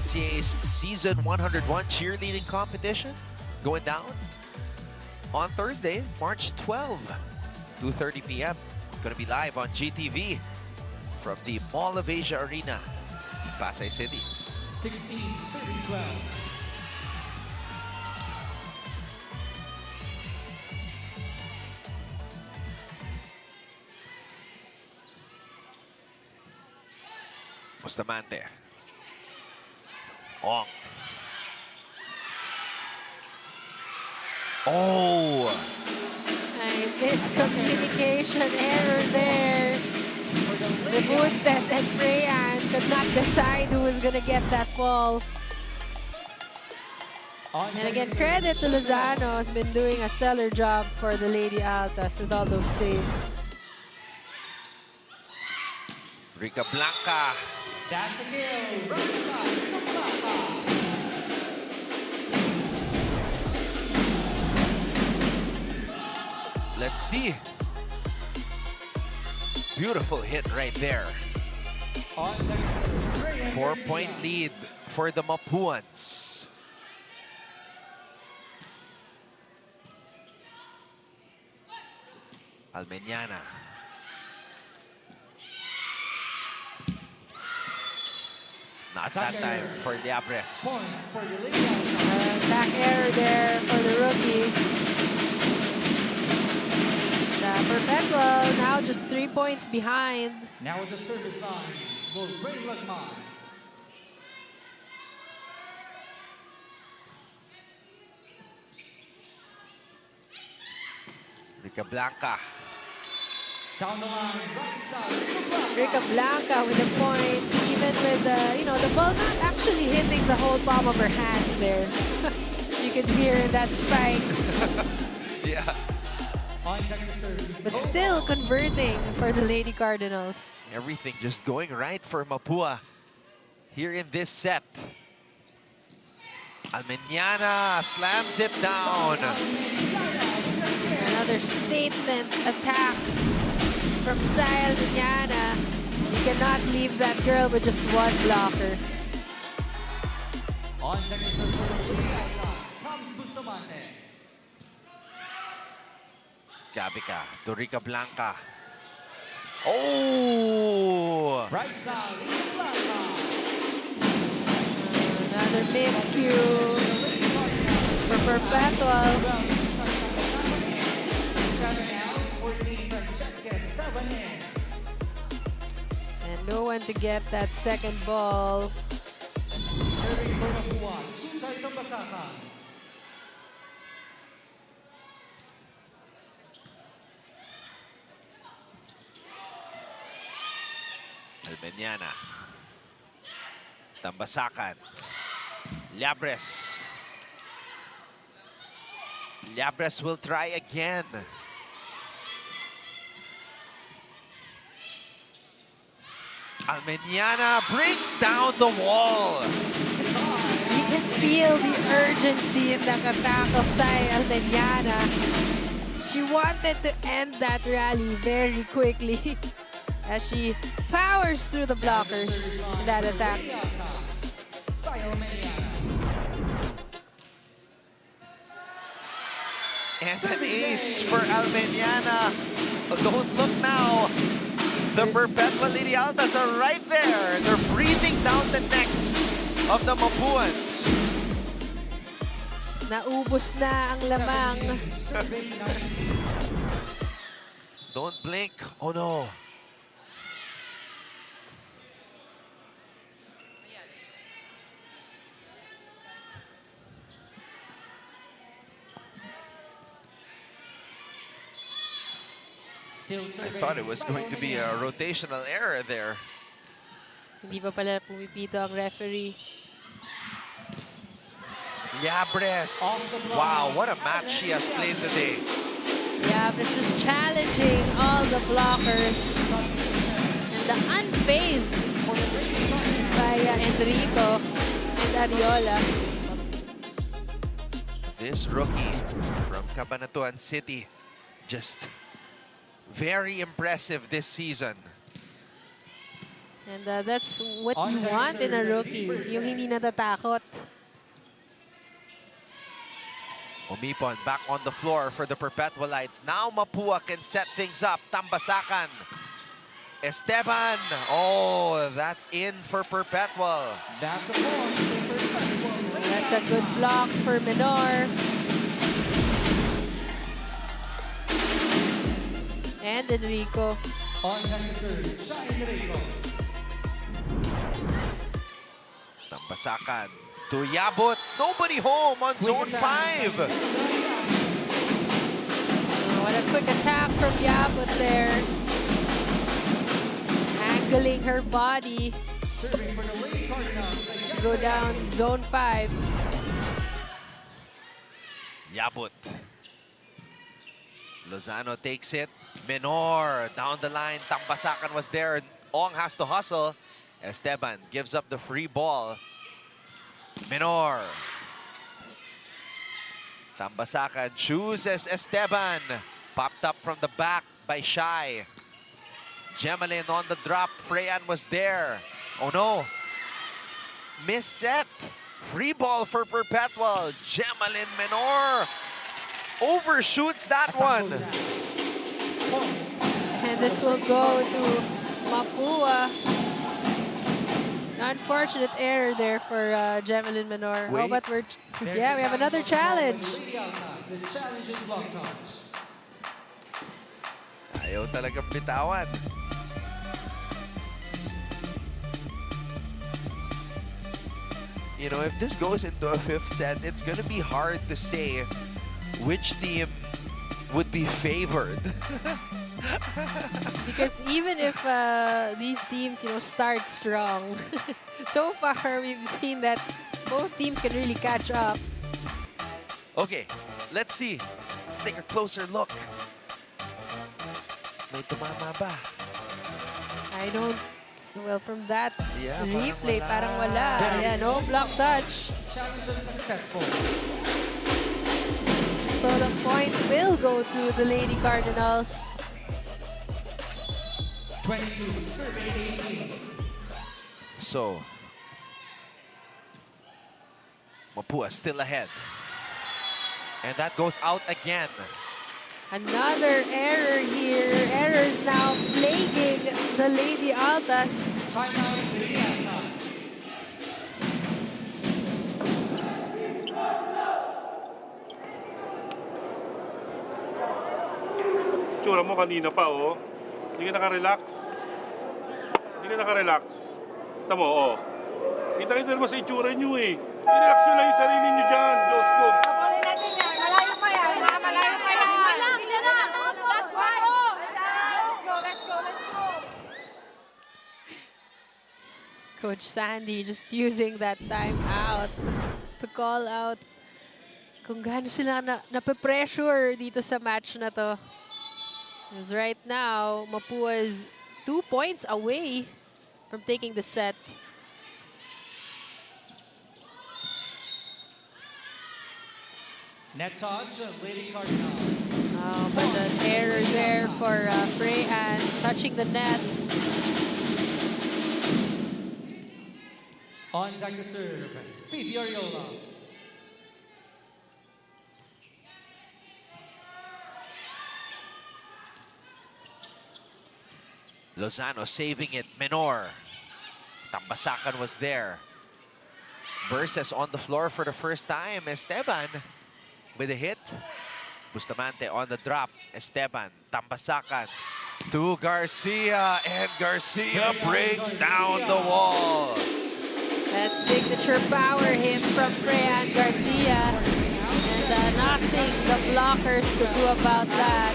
NCAA's Season 101 cheerleading competition going down on Thursday, March 12, 2:30 p.m. Going to be live on GTV from the Mall of Asia Arena, Pasay City. 16, serving 12. Bustamante. Ong. Oh! A miscommunication error there. The Bustes and Freyan could not decide who was going to get that ball. And again, credit to Lozano, has been doing a stellar job for the Lady Altas with all those saves. Rica Blanca. That's a kill. Right side, Mapua. Let's see. Beautiful hit right there. On check the serve. 4-point lead for the Mapuans. Almeñana. Not that time for Diabres. Point for the Lady Altas. Back error there for the rookie. Perpetual now just 3 points behind. Now with the service line, will bring Lagman. Rica Blanca. Down the line, right side, Mapua. Rica Blanca with a point, even with the ball not actually hitting the whole palm of her hand there. You could hear that spike, Yeah. On check the serve. but still converting for the Lady Cardinals. Everything just going right for Mapua here in this set. Almeñana slams it down. Another statement attack from Sai Almeñana. You cannot leave that girl with just one blocker. On check the serve for the Lady Altas. Comes Bustamante. Gavica to Rica Blanca. Oh! Right side, Mapua. Another miscue for Perpetual. 7 out, 14 Francesca Sabanin. And no one to get that second ball. Serving for Mapua, Chuchay Tambasaka. Almeñana. Tambasakan. Llabres. Llabres will try again. Almeniana brings down the wall. You can feel the urgency in the attack of Sai Almeniana. She wanted to end that rally very quickly as she powers through the blockers in that attack. And an ace for Almeniana. Don't look now. The Perpetual Lady Altas are right there. They're breathing down the necks of the Mapuans. Naubos na ang lamang. Don't blink. Oh no. I thought it was going to be a rotational error there. Hindi pa pala pumipito ang referee. Llabres. Wow, what a match she has played today. Llabres just challenging all the blockers. And the unfazed by Enrico and Ariola. This rookie from Cabanatuan City, just very impressive this season. And that's what you want in a rookie, yung hindi natatakot. Umipon back on the floor for the Perpetualites. Now Mapua can set things up. Tambasakan. Esteban. Oh, that's in for Perpetual. That's a point for Perpetual. That's a good block for Menor. And Enrico. On time to serve, Enrico. Tambasakan to Yabut. Nobody home on zone 5. What a quick attack from Yabut there. Angling her body Serving for the Lady Cardinals. to go down zone 5. Yabut. Lozano takes it. Menor down the line. Tambasakan was there. Ong has to hustle. Esteban gives up the free ball. Menor. Tambasakan chooses Esteban. Popped up from the back by Shai. Gemalin on the drop. Freyan was there. Oh no. Miss set. Free ball for Perpetual. Gemalin Menor overshoots that one. And this will go to Mapua. Unfortunate error there for Gemalin Menor. Oh, Wait. but we have another challenge. Lady Altas, the challenging block touch. Ayaw talagang bitawan. You know, if this goes into a 5th set, it's going to be hard to say which team would be favored. Because even if these teams, start strong, so far we've seen that both teams can really catch up. Okay, let's see. Let's take a closer look. May tumama ba? I don't. Well, from that Yeah, replay, parang parang wala. wala. Yeah, no block touch. Challenge unsuccessful. So the point will go to the Lady Cardinals. 22, serving 18. So, Mapua still ahead. And that goes out again. Another error here. Errors now plaguing the Lady Altas. Timeout, Lady Altas. Tsura mo kanina pa, oh. Hindi ka naka-relax. Hindi ka naka-relax. Tama mo, oh. Kita-kita naman sa itsura nyo, eh. I-relax nyo lang yung sarili nyo dyan. Diyos ko. Pauli natin yan. Malayo pa yan. Malayo pa yan. Malang, yan na. Last one. Let's go, let's go, let's go. Coach Sandy just using that time out. to call out kung gaano sila nape-pressure dito sa match na to. Because right now, Mapua is 2 points away from taking the set. Net touch, Lady Cardinals. But an error there for Frey and touching the net. On deck to serve, Fifi Ariola. Lozano saving it. Menor. Tambasakan was there. Versus on the floor for the first time. Esteban with a hit. Bustamante on the drop. Esteban. Tambasakan to Garcia. And Garcia breaks down the wall. That signature power hit from Freya and Garcia. And nothing the blockers could do about that.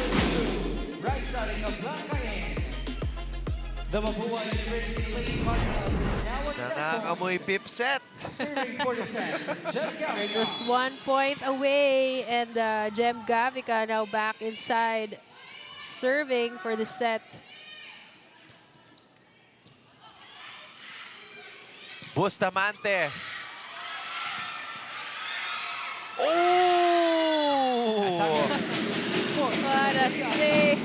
Right starting of Blancain. The Mapua University Lady Cardinals is now at set Nangangamoy pip set. serving for the set. Jem They're Gavica. just 1 point away, and Jem Gavica now back inside, serving for the set. Bustamante. Oh! What a save!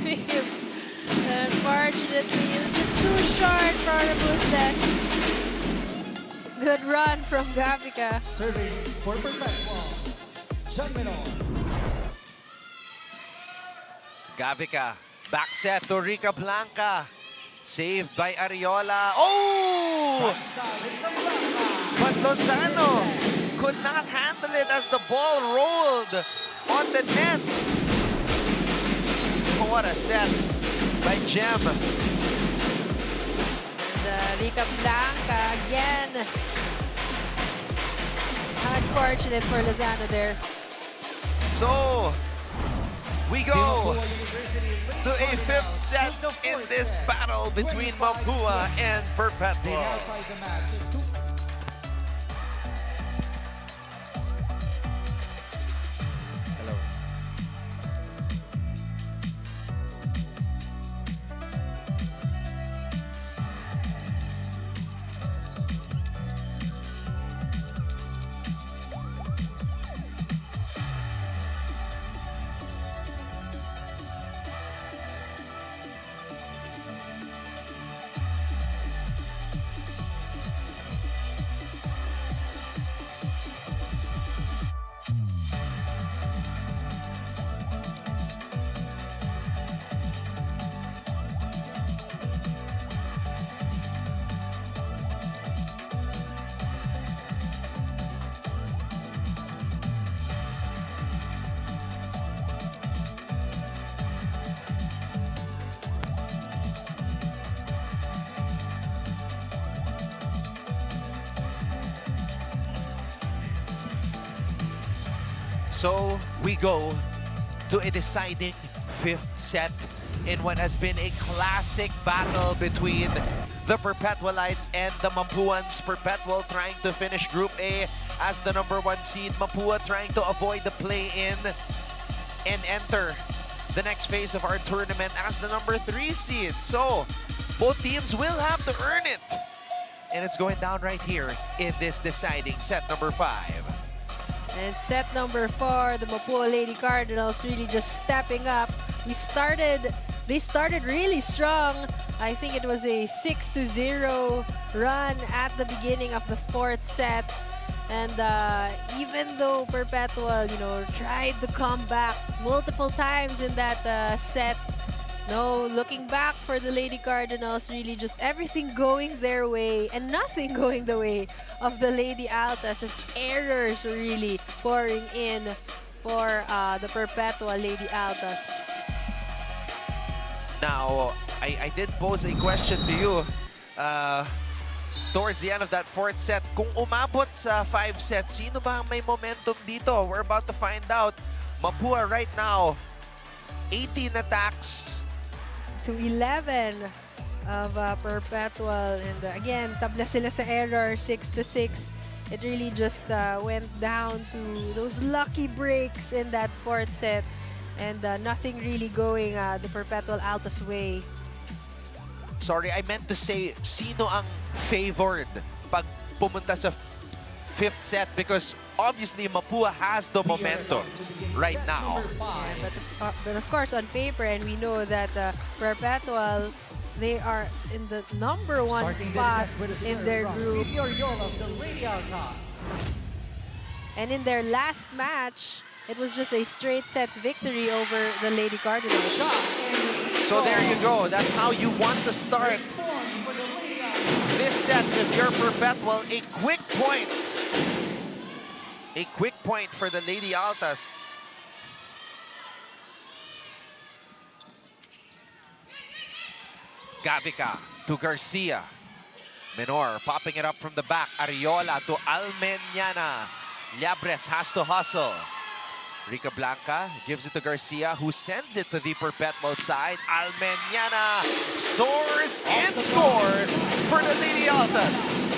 Unfortunately, this is too short for the Bustes. Good run from Gavica. Serving for Perpetual. Jem Menor. Gavica. Back set to Rica Blanca. Saved by Ariola. Oh! Solid from Blanca. But Lozano could not handle it as the ball rolled on the net. Oh, what a set by Jem. And Rica Blanca again. Unfortunate for Lozano there. So, we The go Mapua University Lady to a Cardinals fifth set with the in fourth this set. battle between 25 Mapua and They Perpetual. now tie the match at 2. Hello. So we go to a deciding fifth set in what has been a classic battle between the Perpetualites and the Mapuans. Perpetual trying to finish Group A as the #1 seed. Mapua trying to avoid the play-in and enter the next phase of our tournament as the #3 seed. So both teams will have to earn it. And it's going down right here in this deciding set #5. And set number 4, the Mapua Lady Cardinals really just stepping up. They started really strong. I think it was a 6-0 run at the beginning of the 4th set. And even though Perpetual, tried to come back multiple times in that set, no, looking back for the Lady Cardinals, really just everything going their way and nothing going the way of the Lady Altas, as errors were really pouring in for the Perpetual Lady Altas. Now, I did pose a question to you towards the end of that 4th set. Kung umabot sa 5 sets, sino ba ang may momentum dito? We're about to find out. Mapua right now, 18 attacks. To 11 of Perpetual. And again, tabla sila sa error, 6-6. it really just went down to those lucky breaks in that fourth set and nothing really going the Perpetual Altas way. Sorry, I meant to say, sino ang favored pag pumunta sa fifth set? Because obviously, Mapua has the momentum right now. But of course, on paper, and we know that Perpetual, they are in the #1 spot in their group. Ariola of the Lady Altas. And in their last match, it was just a straight set victory over the Lady Cardinals. So there you go. That's how you want to start this set if you're Perpetual. A quick point. A quick point for the Lady Altas. Gavica to Garcia. Menor popping it up from the back. Ariola to Almeñana. Liabres has to hustle. Rica Blanca gives it to Garcia, who sends it to the Perpetual side. Almeñana soars and scores for the Lady Altas.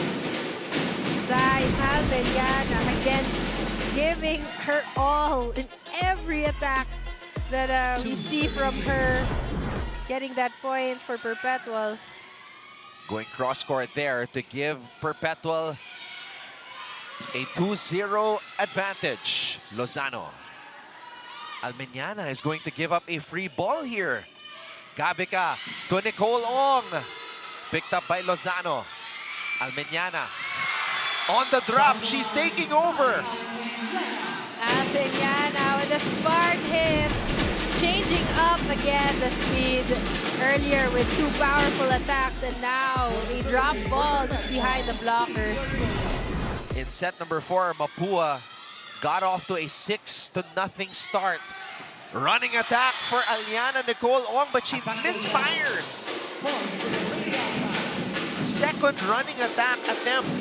Sai Almeñana again giving her all in every attack that we see from her. Getting that point for Perpetual. Going cross-court there to give Perpetual a 2-0 advantage. Lozano. Almeñana is going to give up a free ball here. Gavica to Nicole Ong. Picked up by Lozano. Almeñana on the drop. She's taking over. Almeñana with a smart hit. Changing up again the speed. Earlier with two powerful attacks and now a drop ball just behind the blockers. In set number 4, Mapua got off to a 6-0 start. Running attack for Aliana Nicole Ong, but she misfires. Second running attack attempt,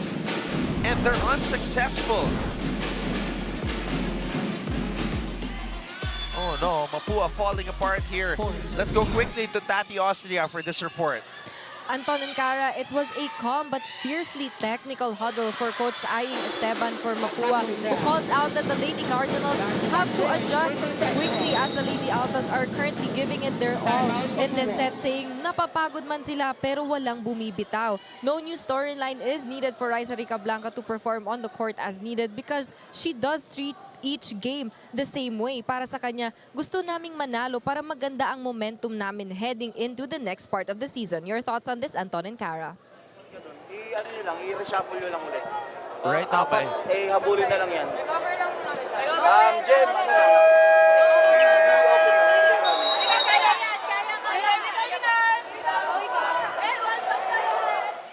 and they're unsuccessful. Oh no, Mapua falling apart here. Let's go quickly to Tati Austria for this report. Anton and Cara, it was a calm but fiercely technical huddle for Coach Aing Esteban for Mapua, who calls out that the Lady Cardinals have to adjust quickly as the Lady Altas are currently giving it their all in this set, saying napapagod man sila pero walang bumibitaw. No new storyline is needed for Raisa Rica Blanca to perform on the court as needed because she does treat each game the same way. Para sa kanya, gusto naming manalo para maganda ang momentum namin heading into the next part of the season. Your thoughts on this, Anton and Cara? Ano nyo lang, i-reshuffle nyo lang ulit. Right now, apat, habulin na lang yan. Cover lang muna. Jem, ano lang.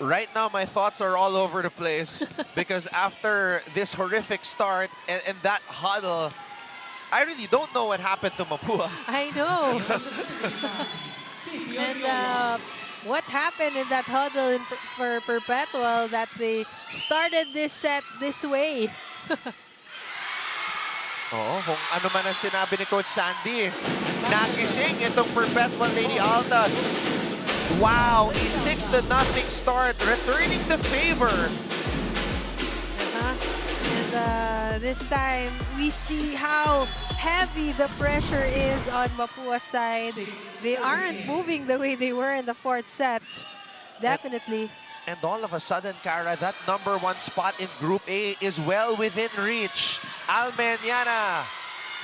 Right now, my thoughts are all over the place because after this horrific start and that huddle, I really don't know what happened to Mapua. I know. And what happened in that huddle for Perpetual that they started this set this way? Oo, kung ano man ang sinabi ni Coach Sandy, nagising itong Perpetual Lady Altas. Wow, a 6-0 start, returning the favor. And this time, we see how heavy the pressure is on Mapua's side. They aren't moving the way they were in the fourth set. Definitely. And all of a sudden, Cara, that #1 spot in Group A is well within reach. Almeñana.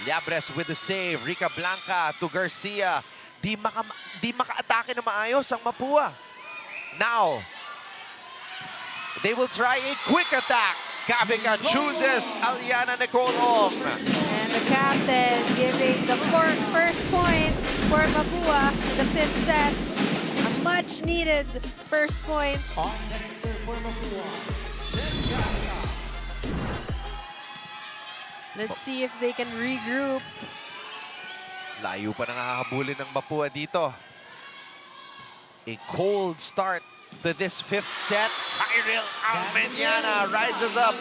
Liabres with the save. Rica Blanca to Garcia. Di maka-atake na maayos ang Mapua. Now, they will try a quick attack. Gavica chooses Aliana Nicole Ong. And the captain giving the first point for Mapua in the fifth set. A much-needed first point. On tennis serve for Mapua. Let's see if they can regroup. Layo pa nangahabulin ng Mapua dito. A cold start to this fifth set. Cyril Almeñana rises up.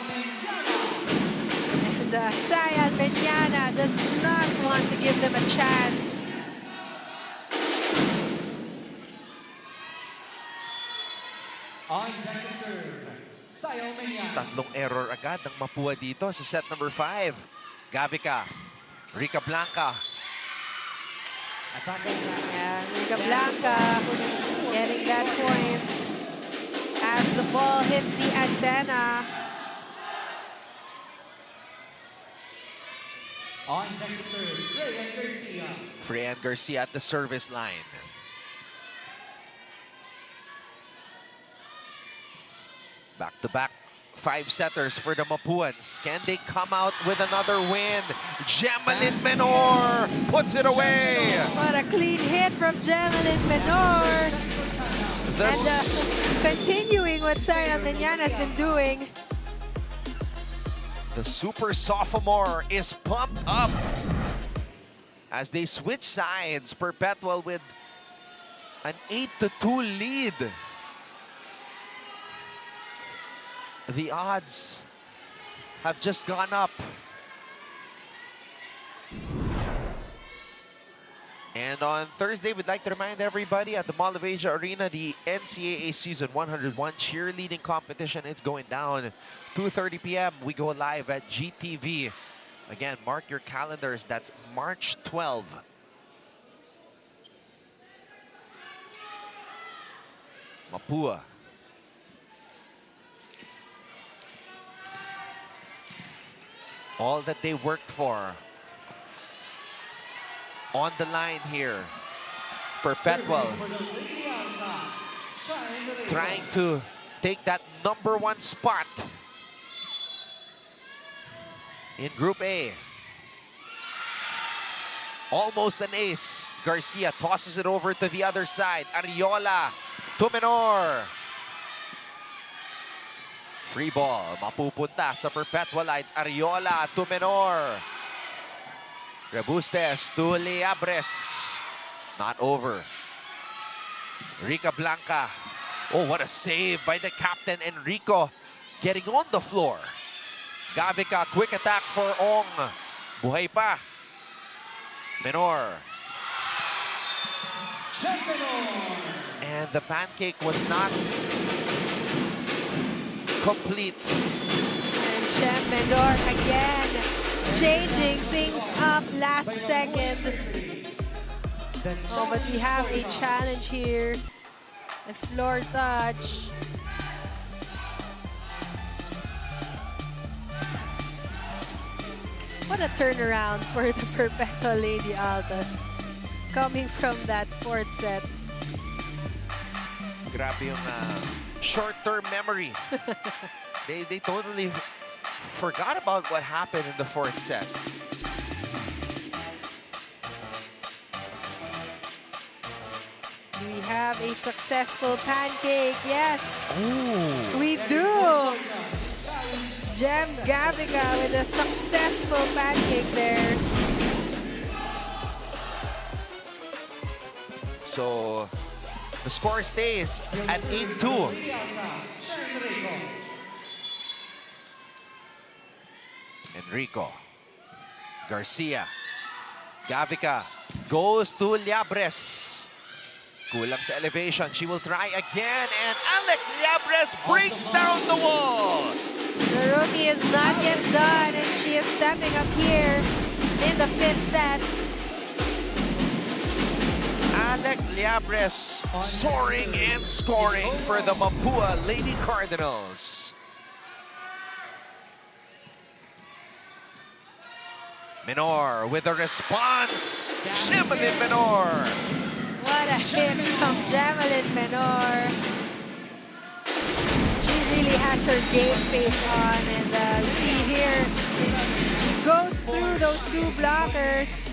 And Sai Almeñana does not want to give them a chance. On tennis serve Tatlong error agad ng Mapua dito sa set number 5. Gavica, Rica Blanca. Yeah, Rica Blanca getting that point as the ball hits the antenna. On deck to serve, Freyan Garcia. Freyan Garcia at the service line. Back-to-back 5-setters for the Mapuans. Can they come out with another win? Gemelin Menor puts it away. What a clean hit from Gemelin Menor. Continuing what Saya Meñana has been doing. The super sophomore is pumped up as they switch sides. Perpetual with an 8-2 lead. The odds have just gone up. And on Thursday, we'd like to remind everybody at the Mall of Asia Arena, the NCAA Season 101 cheerleading competition is going down. 2:30 p.m. We go live at GTV. Again, mark your calendars. That's March 12. Mapua. All that they worked for on the line here. Perpetual trying to take that #1 spot in Group A. Almost an ace. Garcia tosses it over to the other side. Ariola to Menor. Free ball. Mapupunta sa Perpetualites. Ariola to Menor. Rebustes to Liabres. Not over. Rica Blanca. Oh, what a save by the captain, Enrico. Getting on the floor. Gavica, quick attack for Ong. Buhay pa. Menor. And the pancake was not complete. And Chem Menor again changing things up last second. Oh, but we have a challenge here. A floor touch. What a turnaround for the Perpetual Lady Altas. Coming from that 4th set. Grabe yung short-term memory. they totally forgot about what happened in the 4th set. We have a successful pancake. Yes, Oh, we do. Gem Gavica with a successful pancake there. so the score stays at 8-2. Enrico. Garcia. Gavica goes to Liabres. Kulang sa elevation. She will try again. And Alec Liabres breaks down the wall. The rookie is not yet done, and she is stepping up here in the 5th set. Alec Liabres soaring and scoring for the Mapua Lady Cardinals. Menor with a response. Gemelin Menor. What a hit from Gemelin Menor. She really has her game face on, and you see here, she goes through those 2 blockers.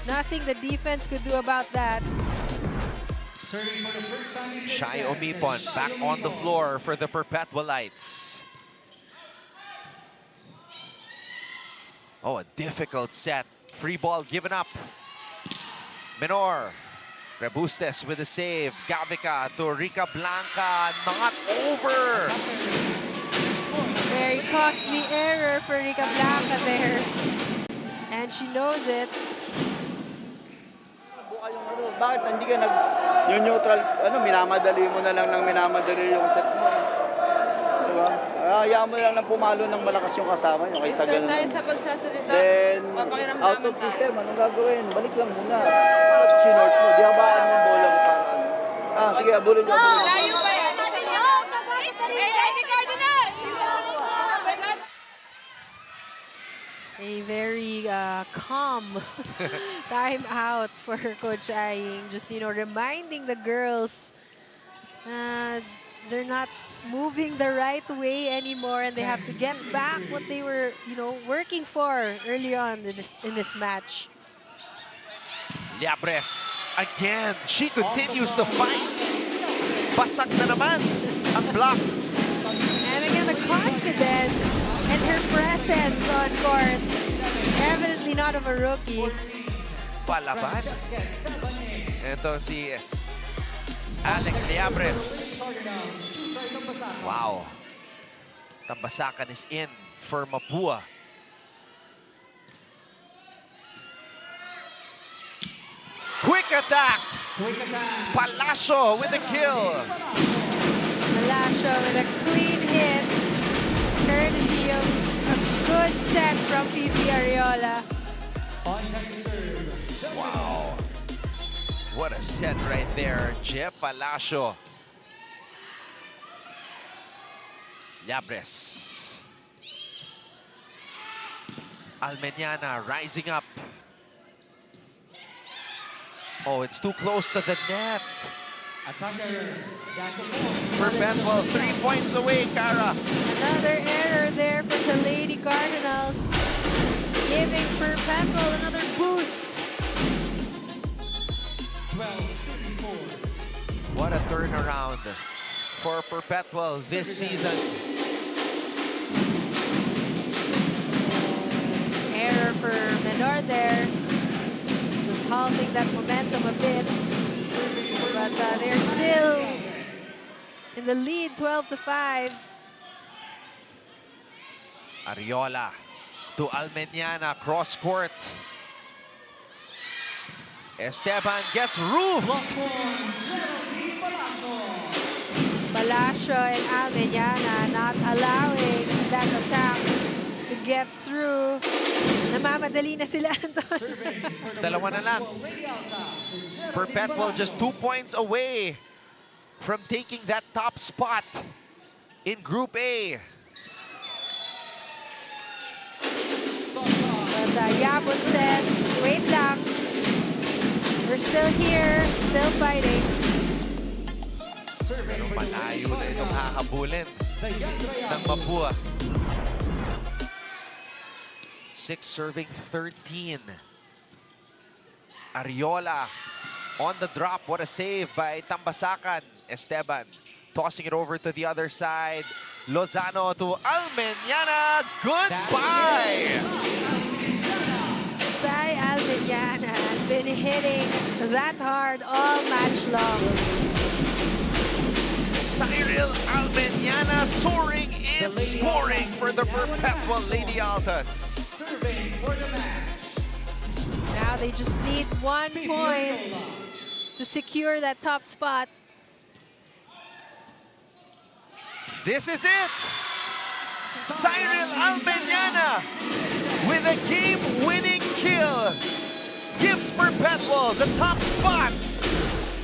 Nothing the defense could do about that. Shai Omipon back on the floor for the Perpetualites. Oh, a difficult set. Free ball given up. Menor. Rebustes with a save. Gavica to Rica Blanca. Not over. Very costly error for Rica Blanca there. And she knows it. Bakit hindi ka yung neutral, minamadali mo na lang ng minamadali yung set mo. hayaan mo lang na pumalo ng malakas yung kasama nyo kaysa Start tayo ganun. sa pagsasalita. Then, Papakiramdaman out of tayo. system, anong gagawin? Balik lang muna. At sinort mo, di habaan mo yung bola mo para ano. Sige, abulin nyo, abulin nyo. Layo pa yan. Hey, Lady Cardinals! A very calm time out for Coach Aying. Just, reminding the girls they're not moving the right way anymore and they have to get back what they were, working for early on in this match. Liabres again. She continues to fight. Basag na naman ang block. And again, the confidence and her presence on court. Evidently not of a rookie. Palaban. Ito si Alec Liabres. Wow. Tambasakan is in for Mapua. Quick attack. Palacio with a kill. Malasho with a clean hit. Courtesy of a good set from Fifi Ariola. Wow. What a set right there. Jeff Palacio. Liabres. Almeniana rising up. Oh, it's too close to the net. Perpetual 3 points away, Cara. Another error there for the Lady Cardinals. Giving Perpetual another boost. What a turnaround for Perpetual this season. Error for Menor there. Just halting that momentum a bit. But they're still in the lead, 12-5. Ariola to Almeniana, cross court. Esteban gets roofed. Palacio and Almeniana not allowing that attack to get through. Namamadali na sila, Anton. Dalawa na lang. Perpetual just 2 points away from taking that top spot in Group A. But Yabon says, wait lang. We're still here, still fighting. Pero malayo na itong hahabulin ng Mapua. 6 serving 13. Ariola on the drop. What a save by Tambasakan. Esteban tossing it over to the other side. Lozano to Almeniana. Goodbye! Sai Almeniana has been hitting that hard all match long. Cyril Almeniana soaring in scoring for the Perpetual Lady Altas. Now they just need 1 point to secure that top spot. This is it! Cyril Almeniana with a game-winning kill gives Perpetual the top spot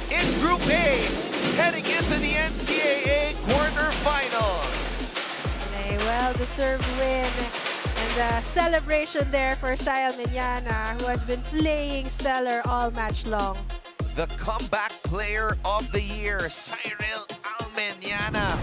in Group A, heading into the NCAA quarterfinals. A well-deserved win. And a celebration there for Sai Almeniana, who has been playing stellar all match long. The comeback player of the year, Cyril Almeniana.